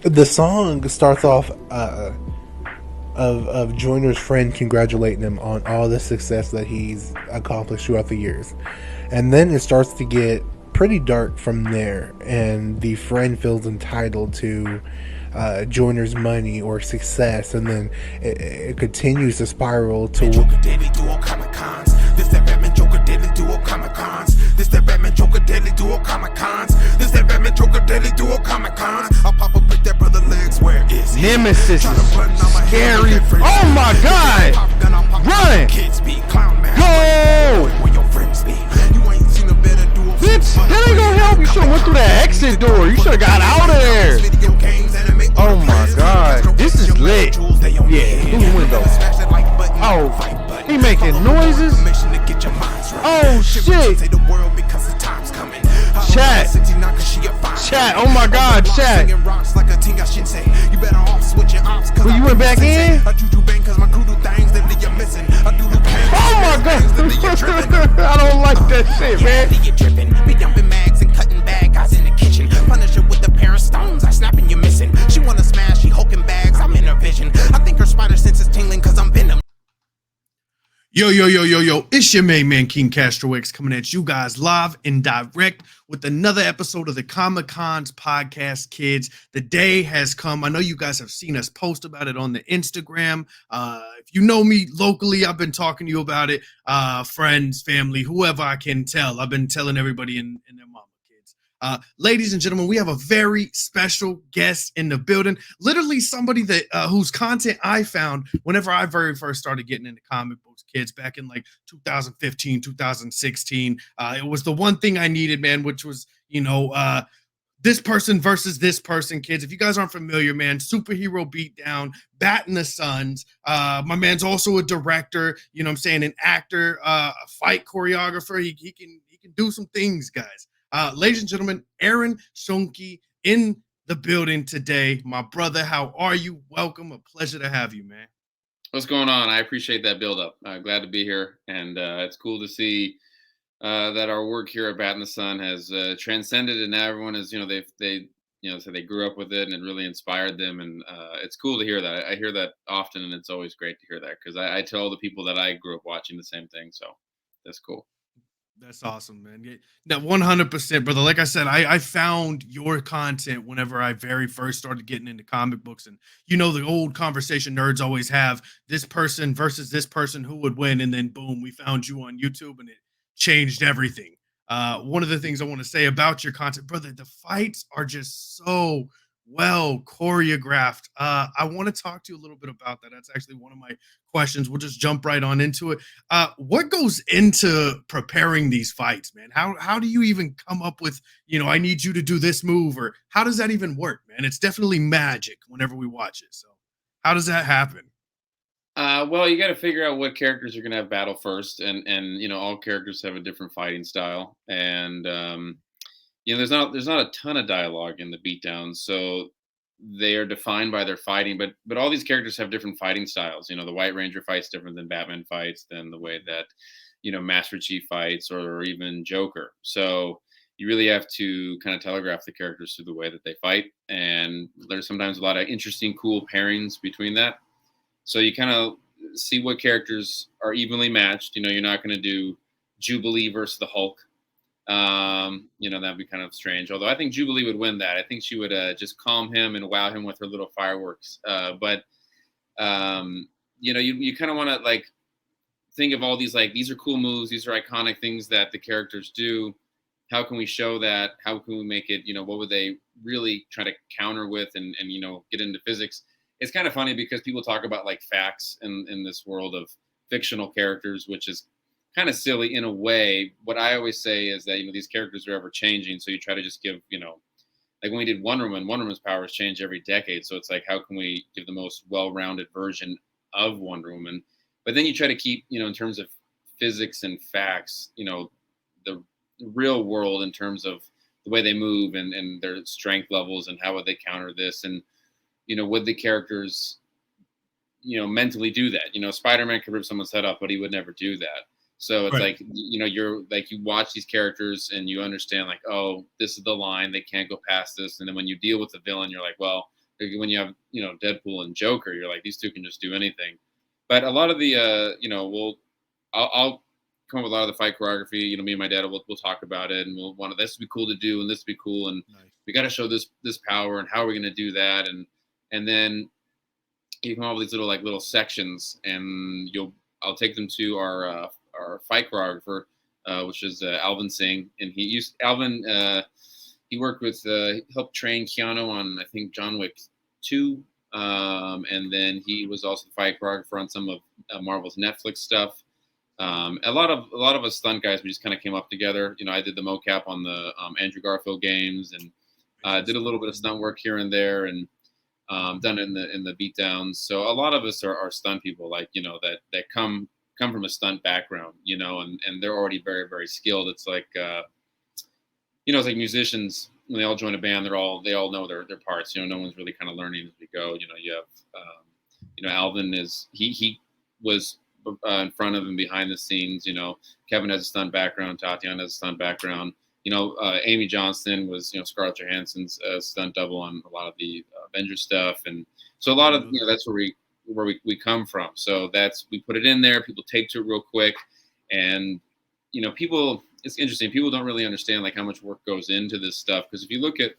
The song starts off of Joyner's friend congratulating him on all the success that he's accomplished throughout the years, and then it starts to get pretty dark from there, and the friend feels entitled to Joyner's money or success, and then it continues to spiral to. This that Batman Joker deadly duo Comic Cons. This that Batman Joker deadly duo Comic Cons. This that Batman Joker deadly duo Comic Cons. I'll pop up with that brother legs. Where is he? Nemesis is scary. Oh my God! Run! Go! Bitch, that ain't gonna help. You should have went through that exit door. You should have got out of there. Oh my God, this is lit. Yeah, through the window. Oh, he making noises. Oh shit. Chat, oh my God, chat. Well, you went back in? Oh my God. I don't like that shit, man. Be dumping mags and cutting bad guys in the kitchen. Punish her with a pair of stones. I snapping you missing. She wanna smash, she hulking bags. I'm in her vision. I think her spider sense is tingling cause I'm venom. Yo, it's your main man, King Castro X, coming at you guys live and direct with another episode of the Comic Cons podcast, kids. The day has come. I know you guys have seen us post about it on the Instagram. If you know me locally, I've been talking to you about it. Friends, family, whoever I can tell. I've been telling everybody in their mama, kids. Ladies and gentlemen, we have a very special guest in the building. Literally somebody that whose content I found whenever I very first started getting into comic books, kids, back in like 2015, 2016. It was the one thing I needed, man, which was, this person versus this person, kids. If you guys aren't familiar, man, superhero beatdown, Batinthesun. My man's also a director, an actor, a fight choreographer. He can do some things, guys. Ladies and gentlemen, Aaron Shonke in the building today. My brother, how are you? Welcome. A pleasure to have you, man. What's going on? I appreciate that build-up. Glad to be here, and it's cool to see that our work here at Batinthesun has transcended, and now everyone is, so they grew up with it, and it really inspired them, and it's cool to hear that. I hear that often, and it's always great to hear that because I tell the people that I grew up watching the same thing, so that's cool. That's awesome, man. Now, 100%, brother. Like I said, I found your content whenever I very first started getting into comic books. And, the old conversation nerds always have, this person versus this person, who would win? And then, boom, we found you on YouTube, and it changed everything. One of the things I want to say about your content, brother, the fights are just so well choreographed. I want to talk to you a little bit about that. That's actually one of my questions. We'll just jump right on into it. What goes into preparing these fights, man? How do you even come up with, I need you to do this move, or how does that even work, man? It's definitely magic whenever we watch it. So how does that happen? Well, you got to figure out what characters are going to have battle first, and all characters have a different fighting style, and there's not a ton of dialogue in the beatdowns, so they are defined by their fighting. But all these characters have different fighting styles. The White Ranger fights different than Batman fights, than the way that Master Chief fights, or even Joker. So you really have to kind of telegraph the characters through the way that they fight, and there's sometimes a lot of interesting, cool pairings between that. So you kind of see what characters are evenly matched. You're not going to do Jubilee versus the Hulk. That'd be kind of strange. Although I think Jubilee would win that. I think she would just calm him and wow him with her little fireworks. But you kind of want to think of all these, these are cool moves. These are iconic things that the characters do. How can we show that? How can we make it, what would they really try to counter with and get into physics? It's kind of funny because people talk about facts in this world of fictional characters, which is kind of silly in a way. What I always say is that, these characters are ever changing. So you try to just give, when we did Wonder Woman's powers change every decade. So it's how can we give the most well-rounded version of Wonder Woman? But then you try to keep, in terms of physics and facts, the real world in terms of the way they move and their strength levels and how would they counter this? And, would the characters, mentally do that? Spider-Man could rip someone's head off, but he would never do that. So it's Right. You're you watch these characters and you understand oh, this is the line, they can't go past this. And then when you deal with the villain, you're well, when you have, Deadpool and Joker, you're like, these two can just do anything. But a lot of the, I'll come up with a lot of the fight choreography. Me and my dad we'll talk about it, and we'll want this to be cool to do, and this to be cool, and Nice. we got to show this power, and how are we going to do that, and then you come up with these little sections, and I'll take them to our fight choreographer, which is Alvin Singh, and Alvin. He worked with helped train Keanu on, I think, John Wick 2, and then he was also the fight choreographer on some of Marvel's Netflix stuff. A lot of us stunt guys, we just kind of came up together. I did the mocap on the Andrew Garfield games, and did a little bit of stunt work here and there, and done in the beatdowns. So a lot of us are stunt people, like, that come from a stunt background, and they're already very, very skilled. It's like it's like musicians when they all join a band, they all know their parts. No one's really kind of learning as we go. You have Alvin he was in front of and behind the scenes. Kevin has a stunt background, Tatiana has a stunt background. Amy Johnston was Scarlett Johansson's stunt double on a lot of the Avengers stuff, and so a lot of that's where we come from. So we put it in there. People take to it real quick, and people. It's interesting. People don't really understand like how much work goes into this stuff, because if you look at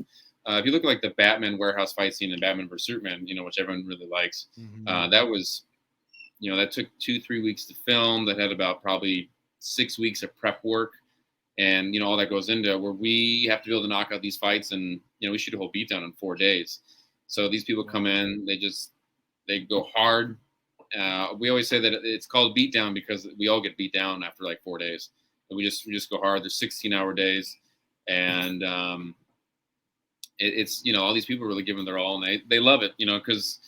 like the Batman warehouse fight scene in Batman vs Superman, which everyone really likes, that was that took 2-3 weeks to film. That had about probably 6 weeks of prep work, and all that goes into it, where we have to be able to knock out these fights, and we shoot a whole beatdown in 4 days. So these people come in, they go hard. We always say that it's called beatdown because we all get beat down after like 4 days. We just go hard. There's 16-hour days, and it's all these people are really giving their all, and they love it, because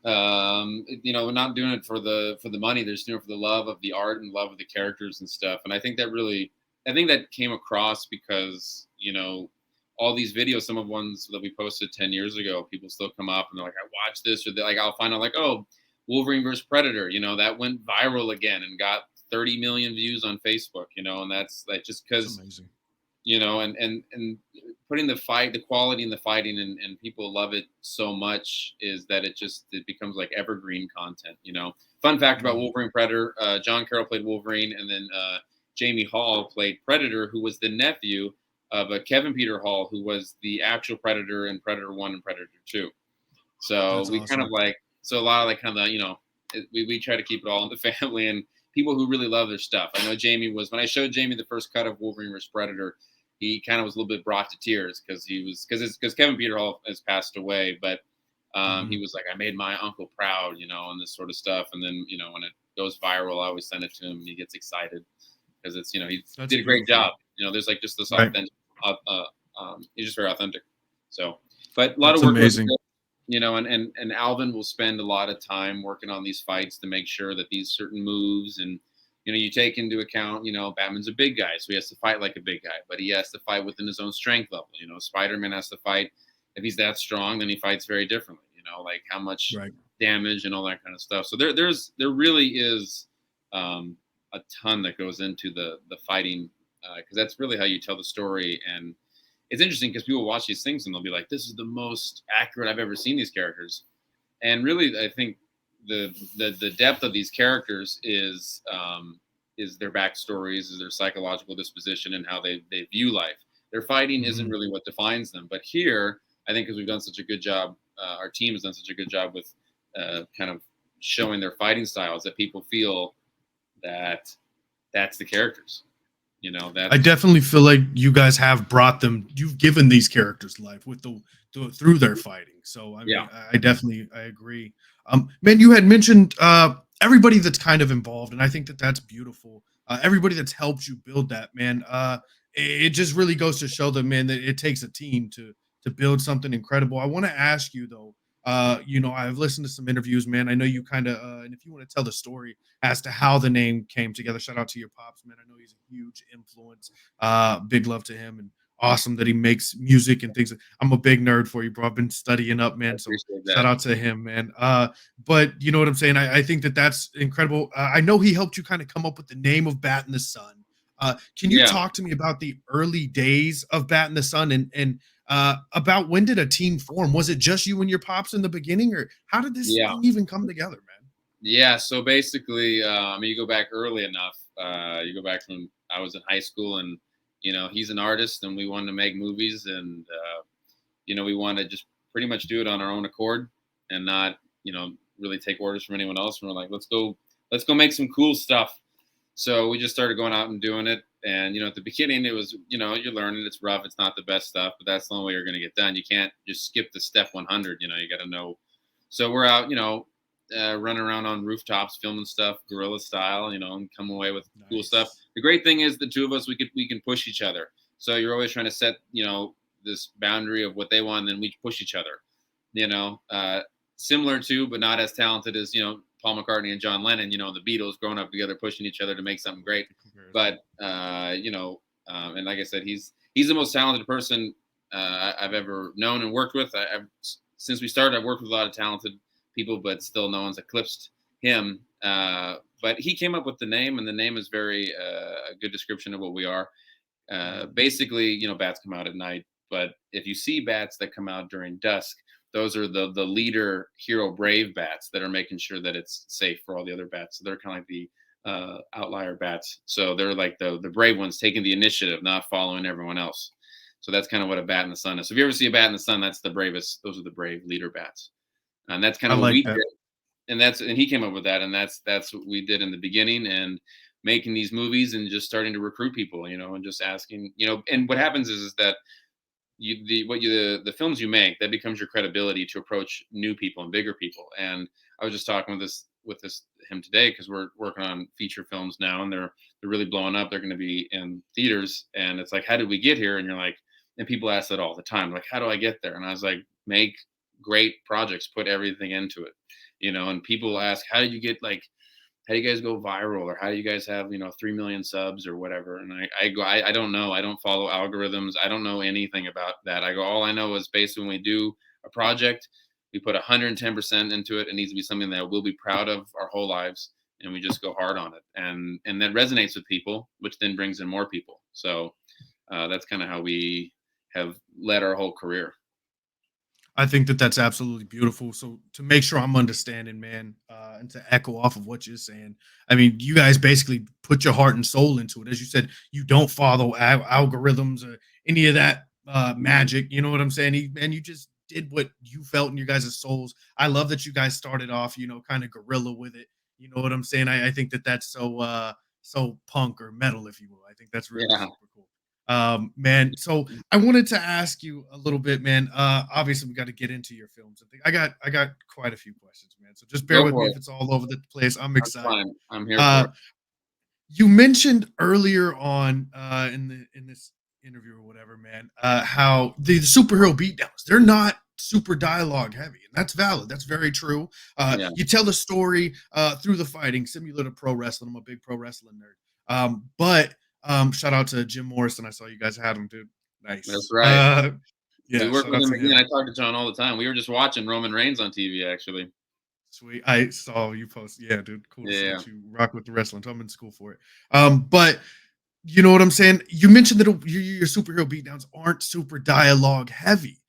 we're not doing it for the money. They're just doing it for the love of the art and love of the characters and stuff. And I think that came across because all these videos, some of ones that we posted 10 years ago, people still come up and they're like, I watched this, or I'll find out like, oh, Wolverine versus Predator, that went viral again and got 30 million views on Facebook, and that's like just because, and putting the quality in the fighting, and people love it so much, is that it becomes like evergreen content. Fun fact about Wolverine Predator: John Carroll played Wolverine, and then Jamie Hall played Predator, who was the nephew of Kevin Peter Hall, who was the actual Predator in Predator 1 and Predator 2. So that's awesome. Kind of like, so a lot of like kind of we try to keep it all in the family, and people who really love their stuff. I know Jamie was, when I showed Jamie the first cut of Wolverine vs Predator, he kind of was a little bit brought to tears because Kevin Peter Hall has passed away, but he was like, I made my uncle proud, and this sort of stuff. And then when it goes viral, I always send it to him, and he gets excited because it's he did a great job. There's like just this authentic, he's just very authentic. So, but a lot of work. Amazing. And Alvin will spend a lot of time working on these fights to make sure that these certain moves, and you take into account, Batman's a big guy, so he has to fight like a big guy, but he has to fight within his own strength level. Spider-Man has to fight, if he's that strong, then he fights very differently. Like how much damage and all that kind of stuff. So there really is a ton that goes into the fighting, because that's really how you tell the story. And it's interesting because people watch these things and they'll be like, this is the most accurate I've ever seen these characters. And really, I think the depth of these characters is their backstories, is their psychological disposition, and how they view life. Their fighting isn't really what defines them. But here, I think because we've done such a good job, our team has done such a good job with kind of showing their fighting styles, that people feel that that's the characters. I definitely feel like you guys have you've given these characters life through their fighting. So I mean, I agree. Man, you had mentioned everybody that's kind of involved, and I think that's beautiful. Everybody that's helped you build that, man. It just really goes to show that, man, that it takes a team to build something incredible. I want to ask you though, I've listened to some interviews, man. I know you kind of, and if you want to tell the story as to how the name came together, shout out to your pops, man. I know he's a huge influence. Big love to him, and awesome that he makes music and things. I'm a big nerd for you, bro. I've been studying up, man. So shout out to him, man. But you know what I'm saying? I think that's incredible. I know he helped you kind of come up with the name of Batinthesun. Can you talk to me about the early days of Batinthesun, and about when did a team form? Was it just you and your pops in the beginning, or how did this Yeah. thing even come together, man? Yeah. So basically, I mean, you go back early enough. You go back from I was in high school, and he's an artist, and we wanted to make movies, and we want to just pretty much do it on our own accord and not, really take orders from anyone else. And we're like, let's go make some cool stuff. So we just started going out and doing it. And, at the beginning it was, you're learning, it's rough. It's not the best stuff, but that's the only way you're going to get done. You can't just skip the step 100, you got to know. So we're out, running around on rooftops, filming stuff, guerrilla style, and come away with cool stuff. The great thing is the two of us, we can push each other. So you're always trying to set, this boundary of what they want, and then we push each other, similar to, but not as talented as, Paul McCartney and John Lennon, the Beatles growing up together, pushing each other to make something great. But, and like I said, he's the most talented person I've ever known and worked with. Since we started, I've worked with a lot of talented people, but still no one's eclipsed him. But he came up with the name, and the name is very a good description of what we are. Basically, bats come out at night, but if you see bats that come out during dusk, those are the leader, hero, brave bats that are making sure that it's safe for all the other bats. So they're kind of like the outlier bats. So they're like the brave ones taking the initiative, not following everyone else. So that's kind of what a bat in the sun is. So if you ever see a bat in the sun, that's the bravest. Those are the brave leader bats, and that's kind I of what like we that. did. And he came up with that, and that's what we did in the beginning, and making these movies and just starting to recruit people, and just asking, and what happens is that the films you make, that becomes your credibility to approach new people and bigger people. And I was just talking with him today, because we're working on feature films now, and they're really blowing up. They're going to be in theaters, and it's like, how did we get here? And you're like, and people ask that all the time, like, how do I get there? And I was like, make great projects, put everything into it, and people ask, how did you get, like, how do you guys go viral, or how do you guys have 3 million subs or whatever? And I go, I don't know, I don't follow algorithms, I don't know anything about that. I go, all I know is basically when we do a project, we put 110% into it. It needs to be something that we'll be proud of our whole lives, and we just go hard on it, and that resonates with people, which then brings in more people. So that's kind of how we have led our whole career. I think that that's absolutely beautiful. So to make sure I'm understanding, man, and to echo off of what you're saying, I mean, you guys basically put your heart and soul into it. As you said, you don't follow algorithms or any of that magic. You know what I'm saying? And you just did what you felt in your guys' souls. I love that you guys started off, kind of guerrilla with it. You know what I'm saying? I think that that's so punk or metal, if you will. I think that's really Yeah. super cool. Man, so I wanted to ask you a little bit, man. Obviously we got to get into your films. I got quite a few questions, man. So just bear Go with for me it. if it's all over the place. I'm I'm excited. fine. I'm here for Uh it. you mentioned earlier on in this interview or whatever, man, how the superhero beatdowns, they're not super dialogue heavy, and that's valid. That's very true. Yeah. You tell the story through the fighting, similar to pro wrestling. I'm a big pro wrestling nerd. But shout out to Jim Morrison. I saw you guys had him, dude. That's Nice. right. We Yeah, work shout with out him to again. him. I talk to John all the time. We were just watching Roman Reigns on TV, actually. Sweet. I saw you post. Yeah, dude. Cool to see Yeah. that you rock with the wrestling. So I'm in school for it. But you know what I'm saying? You mentioned that your superhero beatdowns aren't super dialogue heavy.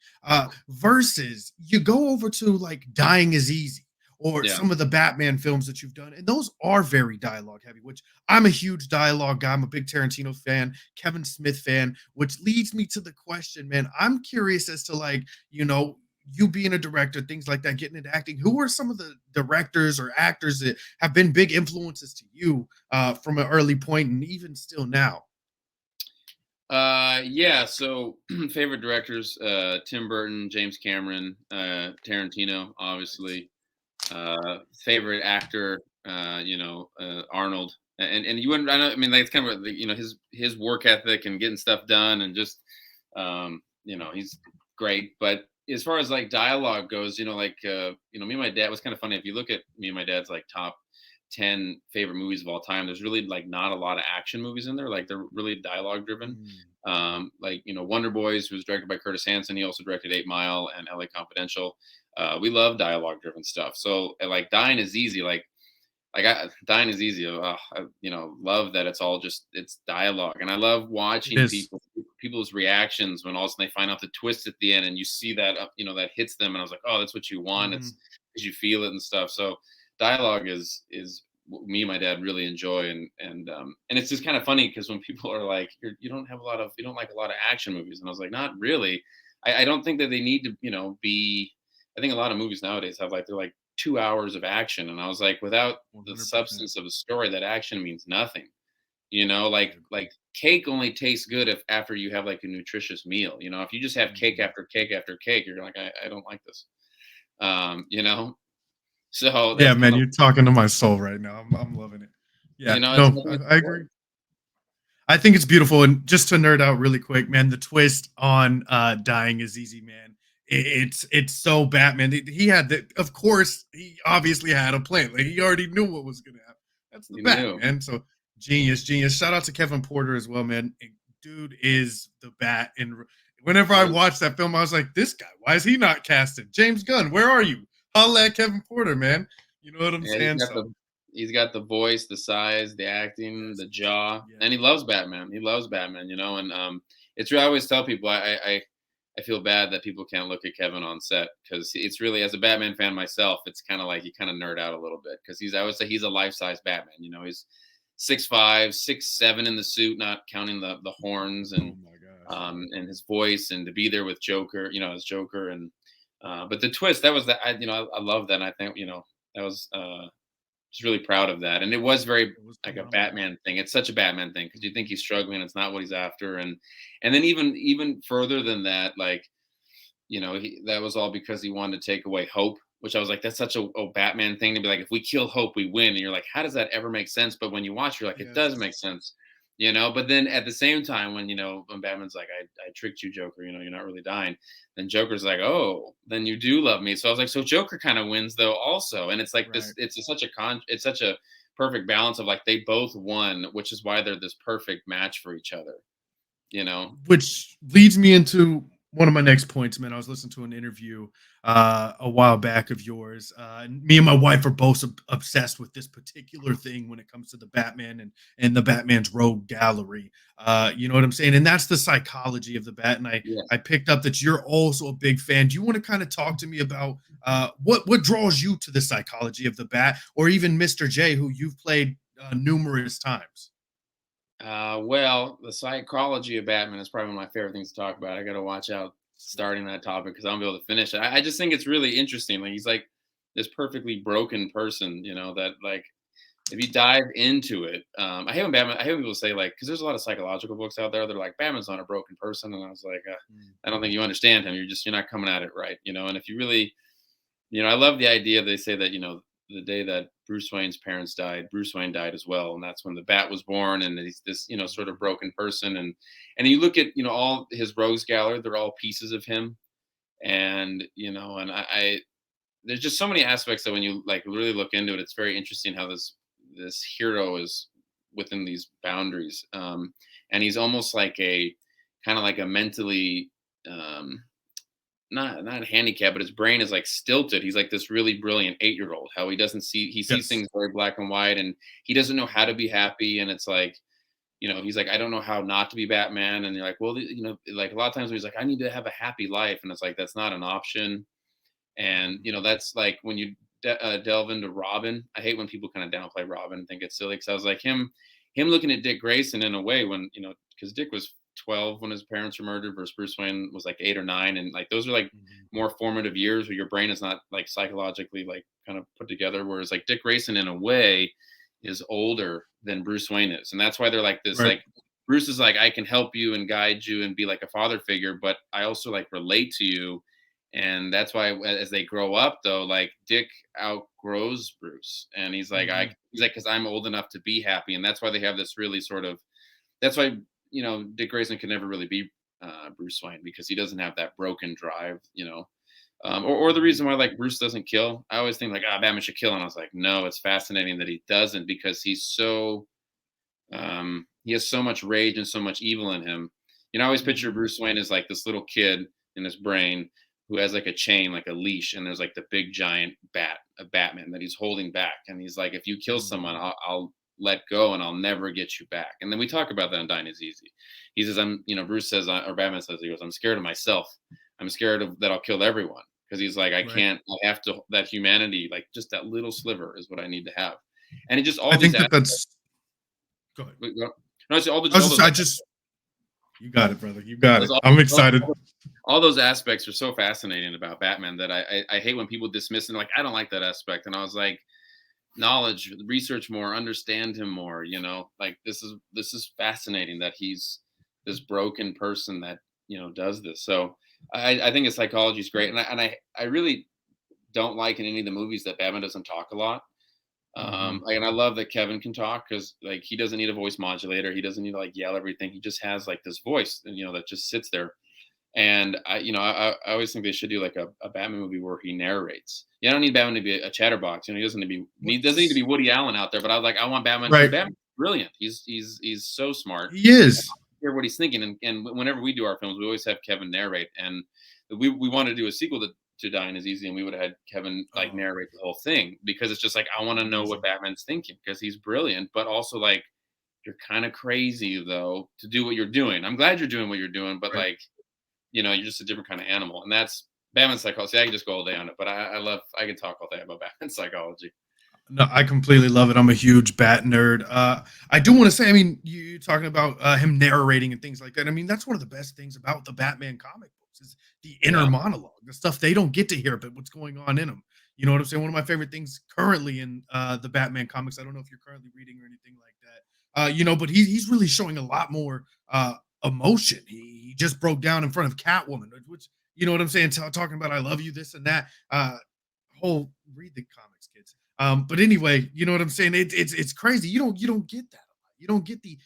Versus you go over to like Dying is Easy or Yeah. some of the Batman films that you've done, and those are very dialogue heavy, which I'm a huge dialogue guy. I'm a big Tarantino fan, Kevin Smith fan, which leads me to the question, man. I'm curious as to like, you being a director, things like that, getting into acting. Who are some of the directors or actors that have been big influences to you from an early point and even still now? Yeah. So favorite directors: Tim Burton, James Cameron, Tarantino, obviously. Favorite actor, Arnold. And you wouldn't. I know. I mean, like, it's kind of his work ethic and getting stuff done, and just he's great. But as far as like dialogue goes, me and my dad, was kind of funny. If you look at me and my dad's like top 10 favorite movies of all time, there's really like not a lot of action movies in there. Like, they're really dialogue driven. Like, Wonder Boys was directed by Curtis Hanson. He also directed 8 Mile and LA Confidential. We love dialogue driven stuff. So like Dying is Easy, Dying is Easy. I love that it's all just, it's dialogue. And I love It watching is. people people's reactions when all of a sudden they find out the twist at the end, and you see that that hits them, and I was like, oh, that's what you want. Mhm. It's because you feel it and stuff. So dialogue is what me and my dad really enjoy, and it's just kind of funny because when people are like, you don't like a lot of action movies, and I was like, not really. I don't think that they need to be. I think a lot of movies nowadays have they're like 2 hours of action, and I was like, without the 100%. substance of a story, that action means nothing. Like cake only tastes good if after you have like a nutritious meal. If you just have cake Mhm. after cake after cake, you're like, I don't like this. Um, you know, so Yeah, that's man, kind of you're talking to my soul right now. I'm loving it. Yeah, it's no, nothing. I agree. I think it's beautiful. And just to nerd out really quick, man, the twist on dying is easy, man. It's so Batman. He had the, of course, he obviously had a plan. Like he already knew what was gonna happen. That's the You bat, knew. man. So genius, genius. Shout out to Kevin Porter as well, man. Dude is the bat. And whenever I Oh, watched that film, I was like, this guy, why is he not casted? James Gunn, where are you? Holla at Kevin Porter, man. You know what I'm yeah, saying? So he's got the voice, the size, the acting, yes, the jaw, yes, and he loves Batman. He loves Batman, and it's really, I always tell people I feel bad that people can't look at Kevin on set because it's really, as a Batman fan myself, it's kind of like you kind of nerd out a little bit because I would say he's a life size Batman. He's 6'5", 6'7" in the suit, not counting the horns oh my gosh. and his voice, and to be there with Joker, as Joker, and but the twist that was that I love that, and I think that was just really proud of that, and it was very It was like a phenomenal. Batman thing. It's such a Batman thing because you think he's struggling, it's not what he's after, and then even further than that, like that was all because he wanted to take away hope, which I was like, that's such a Batman thing to be like, if we kill hope, we win. And you're like, how does that ever make sense? But when you watch, you're like, it does make Yes. sense. But then at the same time, when Batman's like, I tricked you, Joker, you're not really dying. Then Joker's like, oh, then you do love me. So I was like, so Joker kind of wins though also. And it's like Right. this, it's such a perfect balance of like, they both won, which is why they're this perfect match for each other, you know? Which leads me into one of my next points, man. I was listening to an interview a while back of yours. And me and my wife are both obsessed with this particular thing when it comes to the Batman and the Batman's rogue gallery. You know what I'm saying? And that's the psychology of the Bat. And Yes. I picked up that you're also a big fan. Do you want to kind of talk to me about what draws you to the psychology of the Bat, or even Mr. J, who you've played numerous times? Well, the psychology of Batman is probably one of my favorite things to talk about. I got to watch out Sweet. starting that topic because I won't be able to finish it. I just think it's really interesting. Like he's like this perfectly broken person, that like if you dive into it, I hate when Batman. I hate when people say like, because there's a lot of psychological books out there. They're like, Batman's not a broken person, and I was like, Mm. I don't think you understand him. You're not coming at it right. And if you really I love the idea they say that, the day that Bruce Wayne's parents died, Bruce Wayne died as well. And that's when the Bat was born. And he's this, sort of broken person. And you look at, all his rogues gallery, they're all pieces of him. And, and I there's just so many aspects that when you like really look into it, it's very interesting how this hero is within these boundaries. And he's almost like a kind of like a mentally not handicapped, but his brain is like stilted. He's like this really brilliant 8-year-old. How he sees Yes. things very black and white, and he doesn't know how to be happy. And it's like, he's like, I don't know how not to be Batman. And you're like, well, like a lot of times he's like, I need to have a happy life, and it's like that's not an option. And that's like when you delve into Robin. I hate when people kind of downplay Robin and think it's silly because I was like him looking at Dick Grayson in a way when because Dick was 12 when his parents were murdered versus Bruce Wayne was like 8 or 9, and like those are like Mhm. more formative years where your brain is not like psychologically like kind of put together. Whereas like Dick Grayson in a way is older than Bruce Wayne is, and that's why they're like this Right. like Bruce is like, I can help you and guide you and be like a father figure, but I also like relate to you. And that's why as they grow up though, like Dick outgrows Bruce, and he's like, Mhm. because I'm old enough to be happy. And that's why they have this really sort of, that's why Dick Grayson can never really be Bruce Wayne because he doesn't have that broken drive. Or the Mhm. reason why like Bruce doesn't kill. I always think like, Batman should kill, and I was like, no, it's fascinating that he doesn't because he has so much rage and so much evil in him. I always picture Mhm. Bruce Wayne as like this little kid in his brain who has like a chain, like a leash, and there's like the big giant bat, a Batman that he's holding back, and he's like, if you kill someone, Mhm. I'll let go and I'll never get you back. And then we talk about that in Dying is Easy. He says, Bruce says, or Batman says, he goes, I'm scared of myself. I'm scared that I'll kill everyone. Because he's like, I have to, that humanity, like just that little sliver is what I need to have. And it just, all I these think that's, go ahead. You got it, brother. You got it. I'm excited. All those aspects are so fascinating about Batman that I hate when people dismiss it. Like, I don't like that aspect. And I was like, knowledge, research more, understand him more, like this is fascinating that he's this broken person that, does this. So I think his psychology is great. And I really don't like in any of the movies that Batman doesn't talk a lot. And I love that Kevin can talk, because like he doesn't need a voice modulator. He doesn't need to like yell everything. He just has like this voice, that just sits there. And I always think they should do like a Batman movie where he narrates. You don't need Batman to be a chatterbox. He doesn't need to be Woody Allen out there. But I want Batman. Right. Batman's brilliant. He's so smart. He is. Hear what he's thinking. And whenever we do our films, we always have Kevin narrate. And we wanted to do a sequel to Dying is Easy, and we would have had Kevin like narrate the whole thing, because it's just like, I want to know what Batman's thinking, because he's brilliant, but also like, you're kind of crazy though to do what you're doing. I'm glad you're doing what you're doing, but like, you're just a different kind of animal. And that's Batman psychology. I can just go all day on it, but I can talk all day about Batman psychology. No, I completely love it. I'm a huge Bat nerd. I do want to say, I mean, you're talking about him narrating and things like that. I mean, that's one of the best things about the Batman comic books is the inner monologue, the stuff they don't get to hear, but what's going on in them. You know what I'm saying? One of my favorite things currently in the Batman comics, I don't know if you're currently reading or anything like that, but he's really showing a lot more emotion. He just broke down in front of Catwoman, which, you know what I'm saying? Talking about, I love you, this and that. Read the comics, kids. But anyway, you know what I'm saying? It's crazy. You don't get that. You don't get the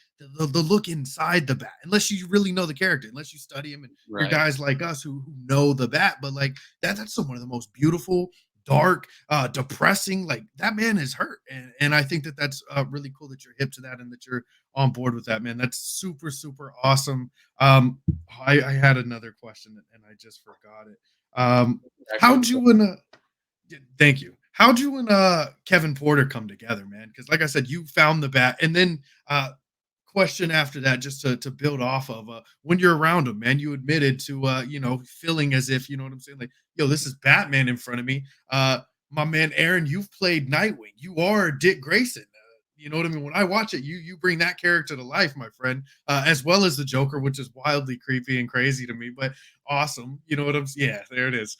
look inside the Bat unless you really know the character, unless you study him, and you're guys like us who know the Bat. But like that's one of the most beautiful, dark, depressing. Like, that man is hurt, and I think that's really cool that you're hip to that and that you're on board with that, man. That's super, super awesome. I had another question and I just forgot it. How'd you and thank you. How'd you and Kevin Porter come together, man? Because like I said, you found the Bat, and then question after that, just to build off of when you're around him, man, you admitted to feeling as if, you know what I'm saying, like, yo, this is Batman in front of me. My man Aaron, you've played Nightwing. You are Dick Grayson. You know what I mean? When I watch it, you bring that character to life, my friend, as well as the Joker, which is wildly creepy and crazy to me, but awesome. You know what I'm saying? Yeah, there it is.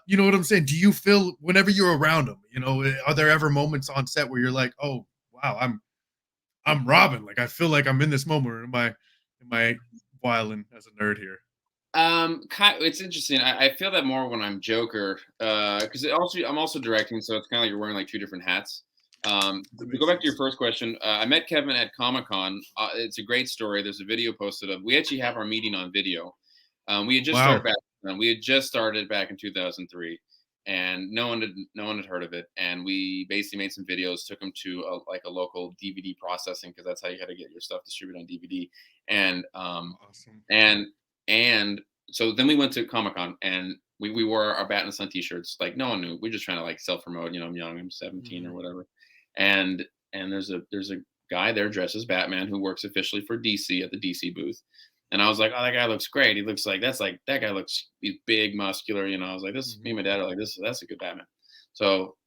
You know what I'm saying? Do you feel whenever you're around him, are there ever moments on set where you're like, oh, wow, I'm Robin. Like, I feel like I'm in this moment. Or am I wilding as a nerd here? It's interesting. I feel that more when I'm Joker, because I'm also directing, so it's kind of like you're wearing like two different hats. To go back to your first question, I met Kevin at Comic-Con. It's a great story. There's a video posted of. We actually have our meeting on video. We had just started back. We had just started back in 2003, and no one had heard of it. And we basically made some videos, took them to a local DVD processing, because that's how you had to get your stuff distributed on DVD. And awesome. And so then we went to Comic-Con, and we wore our Bat in the Sun t-shirts. Like, no one knew. We're just trying to like self-promote. I'm young. I'm 17 or whatever. And there's a guy there dressed as Batman who works officially for DC at the DC booth. And I was like, oh, that guy looks great. He looks like that guy looks, he's big, muscular. I was like, me and my dad are like, that's a good Batman. So,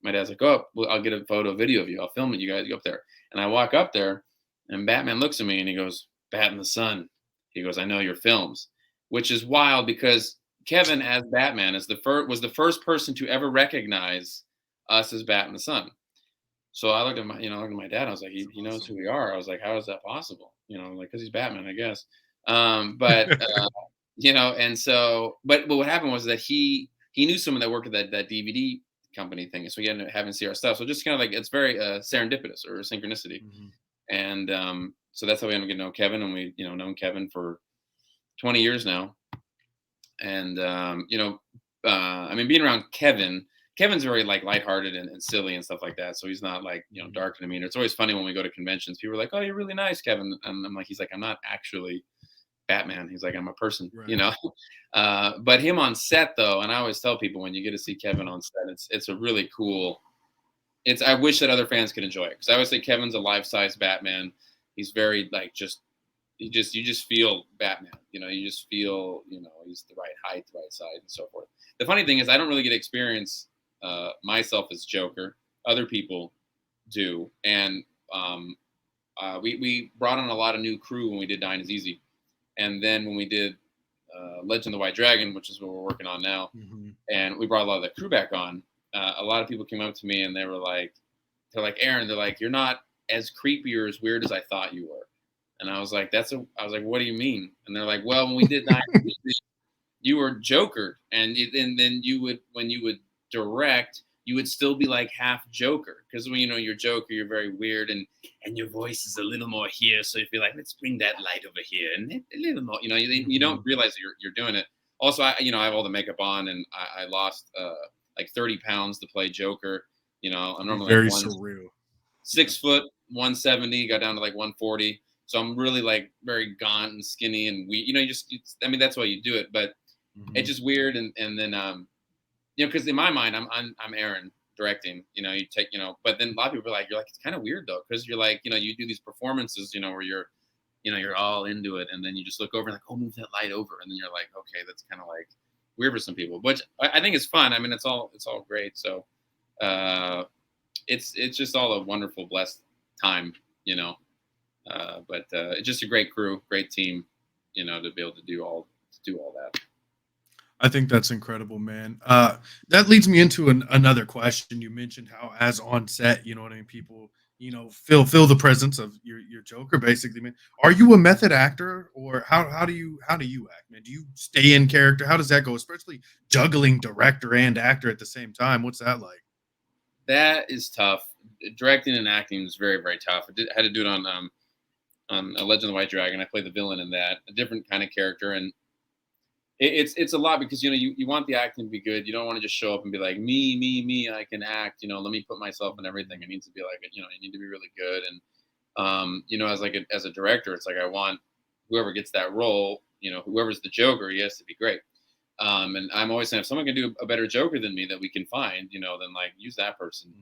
my dad's like, oh, well, I'll get a video of you. I'll film it. You guys go up there. And I walk up there, and Batman looks at me and he goes, Bat in the Sun. He goes, I know your films, which is wild because Kevin as Batman was the first person to ever recognize us as Bat in the Sun. So I looked at my dad. I was like, he knows who we are. I was like, how is that possible? Like, because he's Batman, I guess. And so, but what happened was that he knew someone that worked at that DVD company thing, so he ended up having to see our stuff. So just kind of like, it's very serendipitous or synchronicity. And so that's how we ended up getting to know Kevin, and we known Kevin for 20 years now. And I mean, being around Kevin's very like lighthearted and silly and stuff like that. So he's not like, dark and demeanor. It's always funny when we go to conventions. People are like, oh, you're really nice, Kevin. And I'm like, he's like, I'm not actually Batman. He's like, I'm a person, but him on set though. And I always tell people when you get to see Kevin on set, it's a really cool I wish that other fans could enjoy it, because I always say Kevin's a life-size Batman. He's very like you just feel Batman. You just feel he's the right height, the right size, and so forth. The funny thing is, I don't really get to experience myself as Joker. Other people do, and we brought on a lot of new crew when we did Dine is Easy, and then when we did Legend of the White Dragon, which is what we're working on now, and we brought a lot of the crew back on. A lot of people came up to me and they're like, Aaron, they're like, you're not as creepy or as weird as I thought you were. And I was like, I was like, what do you mean? And they're like, well, when we did that, you were Joker, and then when you would direct, you would still be like half Joker, because when you're Joker, you're very weird, and your voice is a little more here. So if you're like, let's bring that light over here and a little more, you don't realize that you're doing it. Also, I have all the makeup on, and I lost like 30 pounds to play Joker. I'm normally very like surreal. 6 foot, 170, got down to like 140. So I'm really like very gaunt and skinny, and that's why you do it. But it's just weird. And then, because in my mind, I'm Aaron directing, you take, but then a lot of people are like, you're like, it's kind of weird though. Cause you're like, you do these performances, where you're all into it. And then you just look over and like, oh, move that light over. And then you're like, okay, that's kind of like weird for some people, but I think it's fun. I mean, it's all great. So, it's just all a wonderful, blessed time, but it's just a great crew, great team, to be able to do all that. I think that's incredible, man. That leads me into another question. You mentioned how, as on set, people, feel the presence of your Joker, basically, man. Are you a method actor, or how do you act, man? Do you stay in character? How does that go? Especially juggling director and actor at the same time. What's that like? That is tough. Directing and acting is very, very tough. I had to do it on A Legend of the White Dragon. I played the villain in that, a different kind of character, and it's a lot, because you want the acting to be good. You don't want to just show up and be like, me, I can act. Let me put myself in everything. It needs to be like, you need to be really good. And as a director, it's like, I want whoever gets that role, whoever's the Joker, he has to be great. And I'm always saying, if someone can do a better Joker than me that we can find, then like use that person.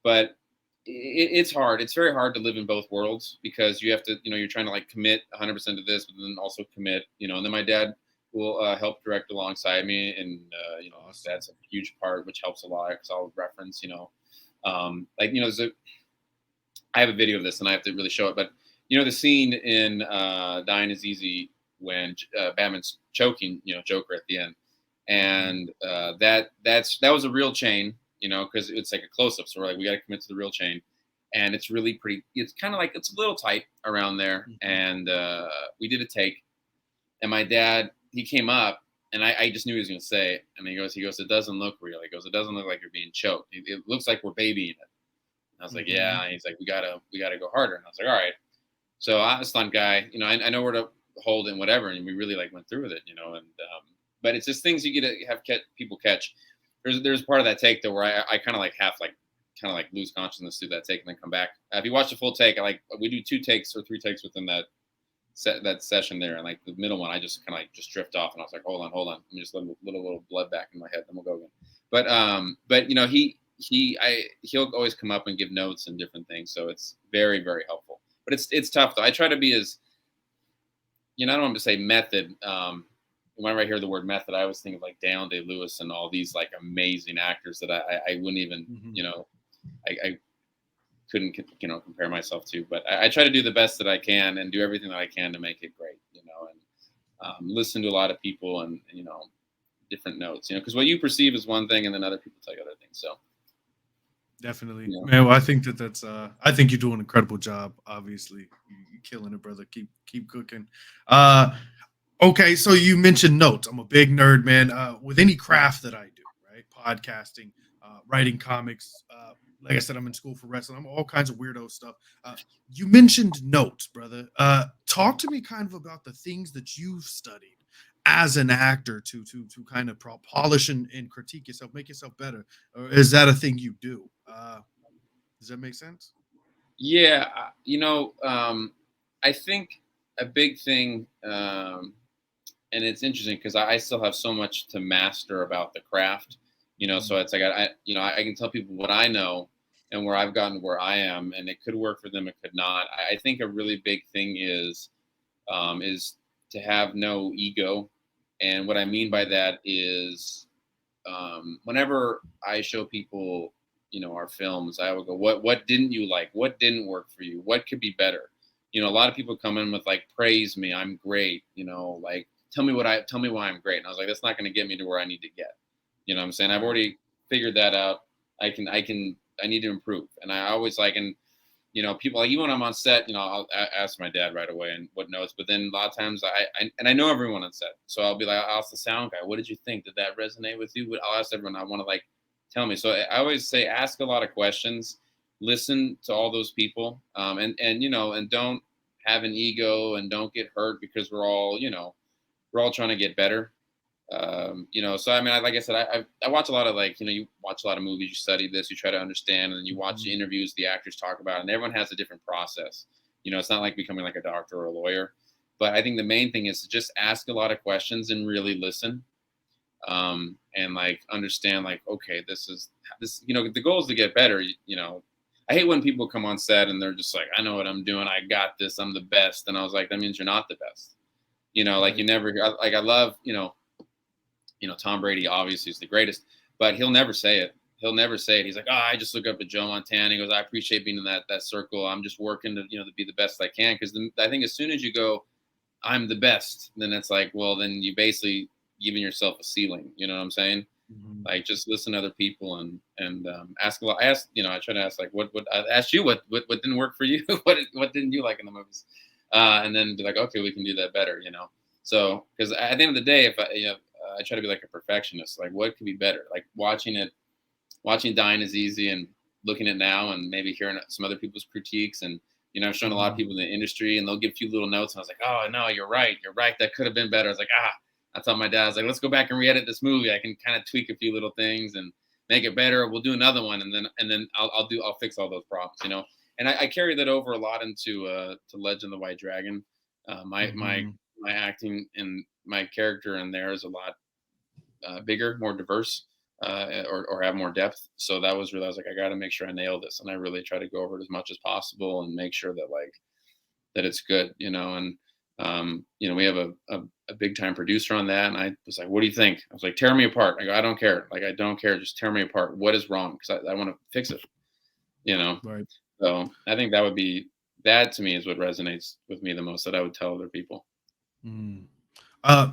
But it's hard. It's very hard to live in both worlds, because you have to, you're trying to like commit 100% to this, but then also commit, and then my dad will help direct alongside me, and that's a huge part, which helps a lot, because I'll reference, I have a video of this and I have to really show it, but the scene in Dying is Easy when Batman's choking, Joker at the end, and that was a real chain, because it's like a close-up, so we're like, we got to commit to the real chain, and it's really pretty. It's kind of like, it's a little tight around there, and we did a take, and my dad, he came up, and I just knew he was going to say it, and he goes, it doesn't look real. He goes, it doesn't look like you're being choked. It looks like we're babying it. And I was like, yeah. And he's like, we gotta go harder. And I was like, all right. So I'm a stunt guy, I know where to hold it and whatever, and we really like went through with it, and but it's just things you get to have people catch. There's part of that take though where I kind of like lose consciousness through that take and then come back. If you watch the full take, we do 2 takes or 3 takes within that session there, and like the middle one, I just kind of like just drift off, and I was like, hold on, let me just let a little blood back in my head, then we'll go again. But he'll always come up and give notes and different things, so it's very, very helpful. But it's tough though. I try to be as, I don't want to say method. Whenever I hear the word method, I always think of like Daniel Day-Lewis and all these like amazing actors that I wouldn't even, I couldn't, compare myself to. But I try to do the best that I can and do everything that I can to make it great, and listen to a lot of people and different notes, because what you perceive is one thing, and then other people tell you other things. So. Definitely, man. Well, I think that's. I think you do an incredible job. Obviously, you're killing it, brother. Keep cooking. Okay, so you mentioned notes. I'm a big nerd, man. With any craft that I do, right? Podcasting, writing comics. Like I said, I'm in school for wrestling. I'm all kinds of weirdo stuff. You mentioned notes, brother. Talk to me kind of about the things that you've studied as an actor to kind of polish and critique yourself, make yourself better. Or is that a thing you do? Does that make sense? Yeah, I think a big thing, and it's interesting because I still have so much to master about the craft. So it's like I can tell people what I know and where I've gotten where I am, and it could work for them, it could not. I think a really big thing is to have no ego, and what I mean by that is whenever I show people, our films, I would go, what didn't you like? What didn't work for you? What could be better? A lot of people come in with like, praise me, I'm great. Like tell me why I'm great. And I was like, that's not going to get me to where I need to get. You know what I'm saying? I've already figured that out. I need to improve. And I always like, and people like, even when I'm on set, I'll ask my dad right away and what notes. But then a lot of times I know everyone on set, so I'll be like, I'll ask the sound guy, what did you think? Did that resonate with you? I'll ask everyone. I want to like tell me. So I always say, ask a lot of questions, listen to all those people, and don't have an ego and don't get hurt because we're all trying to get better. So I mean, like I said, I watch a lot of you watch a lot of movies, you study this, you try to understand, and then you watch the interviews the actors talk about, and everyone has a different process. It's not like becoming like a doctor or a lawyer, but I think the main thing is to just ask a lot of questions and really listen, and like understand, like, okay, this, the goal is to get better. I hate when people come on set and they're just like, I know what I'm doing, I got this, I'm the best, and I was like, that means you're not the best. Like you never, like I love, Tom Brady obviously is the greatest, but he'll never say it. He'll never say it. He's like, I just look up at Joe Montana. He goes, I appreciate being in that circle. I'm just working to, to be the best I can. Because I think as soon as you go, I'm the best, then it's like, well, then you basically giving yourself a ceiling. You know what I'm saying? Mm-hmm. Like just listen to other people and ask a lot. I try to ask like, what I asked you, what didn't work for you? what didn't you like in the movies? And then be like, okay, we can do that better. So because at the end of the day, if I try to be like a perfectionist. Like, what could be better? Like watching Dying is easy, and looking at now and maybe hearing some other people's critiques, and I've shown a lot of people in the industry, and they'll give a few little notes, and I was like, oh no, you're right, that could have been better. I was like, I told my dad, I was like, let's go back and re-edit this movie. I can kind of tweak a few little things and make it better. We'll do another one, and then I'll fix all those problems, And I carry that over a lot into to Legend of the White Dragon. My acting and my character in there is a lot bigger, more diverse, or have more depth. So that was really, I was like, I got to make sure I nail this, and I really try to go over it as much as possible and make sure that that it's good, And we have a big time producer on that, and I was like, what do you think? I was like, tear me apart. I go, I don't care. Like, I don't care. Just tear me apart. What is wrong? Because I want to fix it. Right. So I think that to me is what resonates with me the most, that I would tell other people.